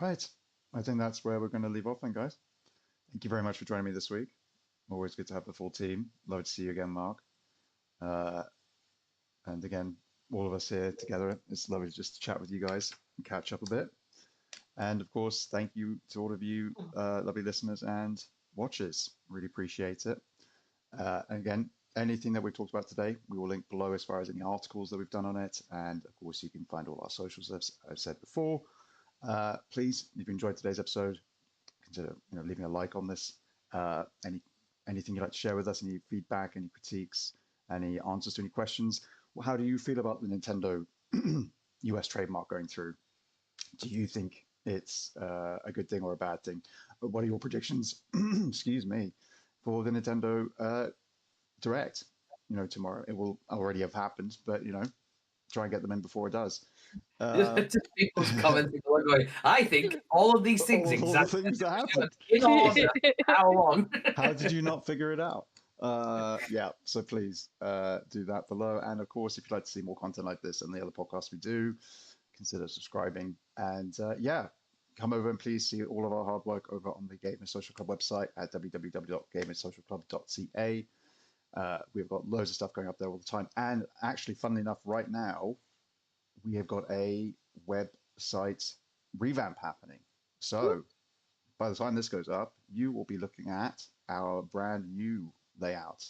Right. I think that's where we're going to leave off then, guys. Thank you very much for joining me this week. Always good to have the full team. Love to see you again, Mark. And again, all of us here together. It's lovely just to chat with you guys and catch up a bit. And of course, thank you to all of you lovely listeners and watchers. Really appreciate it. And again, anything that we've talked about today, we will link below as far as any articles that we've done on it. And of course, you can find all our socials, as I've said before. Please, if you enjoyed today's episode, consider leaving a like on this. Anything you'd like to share with us, any feedback, any critiques, any answers to any questions. Well, how do you feel about the Nintendo US trademark going through? Do you think it's a good thing or a bad thing? What are your predictions, excuse me, for the Nintendo Direct? Tomorrow. It will already have happened, but try and get them in before it does. Just people's commenting, going, I think all of these things all exactly the things that happened in order. How long? How did you not figure it out? Yeah, so please do that below. And of course, if you'd like to see more content like this and the other podcasts we do, consider subscribing. And yeah, come over and please see all of our hard work over on the Gamer Social Club website at www.gamersocialclub.ca. We've got loads of stuff going up there all the time. And actually, funnily enough, right now, we have got a website revamp happening. So by the time this goes up, you will be looking at our brand new layout,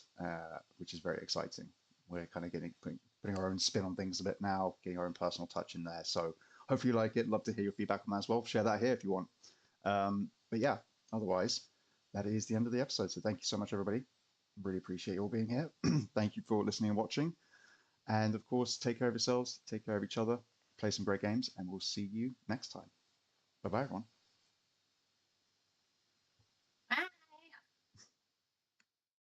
which is very exciting. We're kind of putting our own spin on things a bit now, getting our own personal touch in there. So hopefully you like it. Love to hear your feedback on that as well. Share that here if you want. But yeah, otherwise, that is the end of the episode. So thank you so much, everybody. Really appreciate you all being here. Thank you for listening and watching. And of course, take care of yourselves, take care of each other, play some great games, and we'll see you next time. Bye-bye, everyone.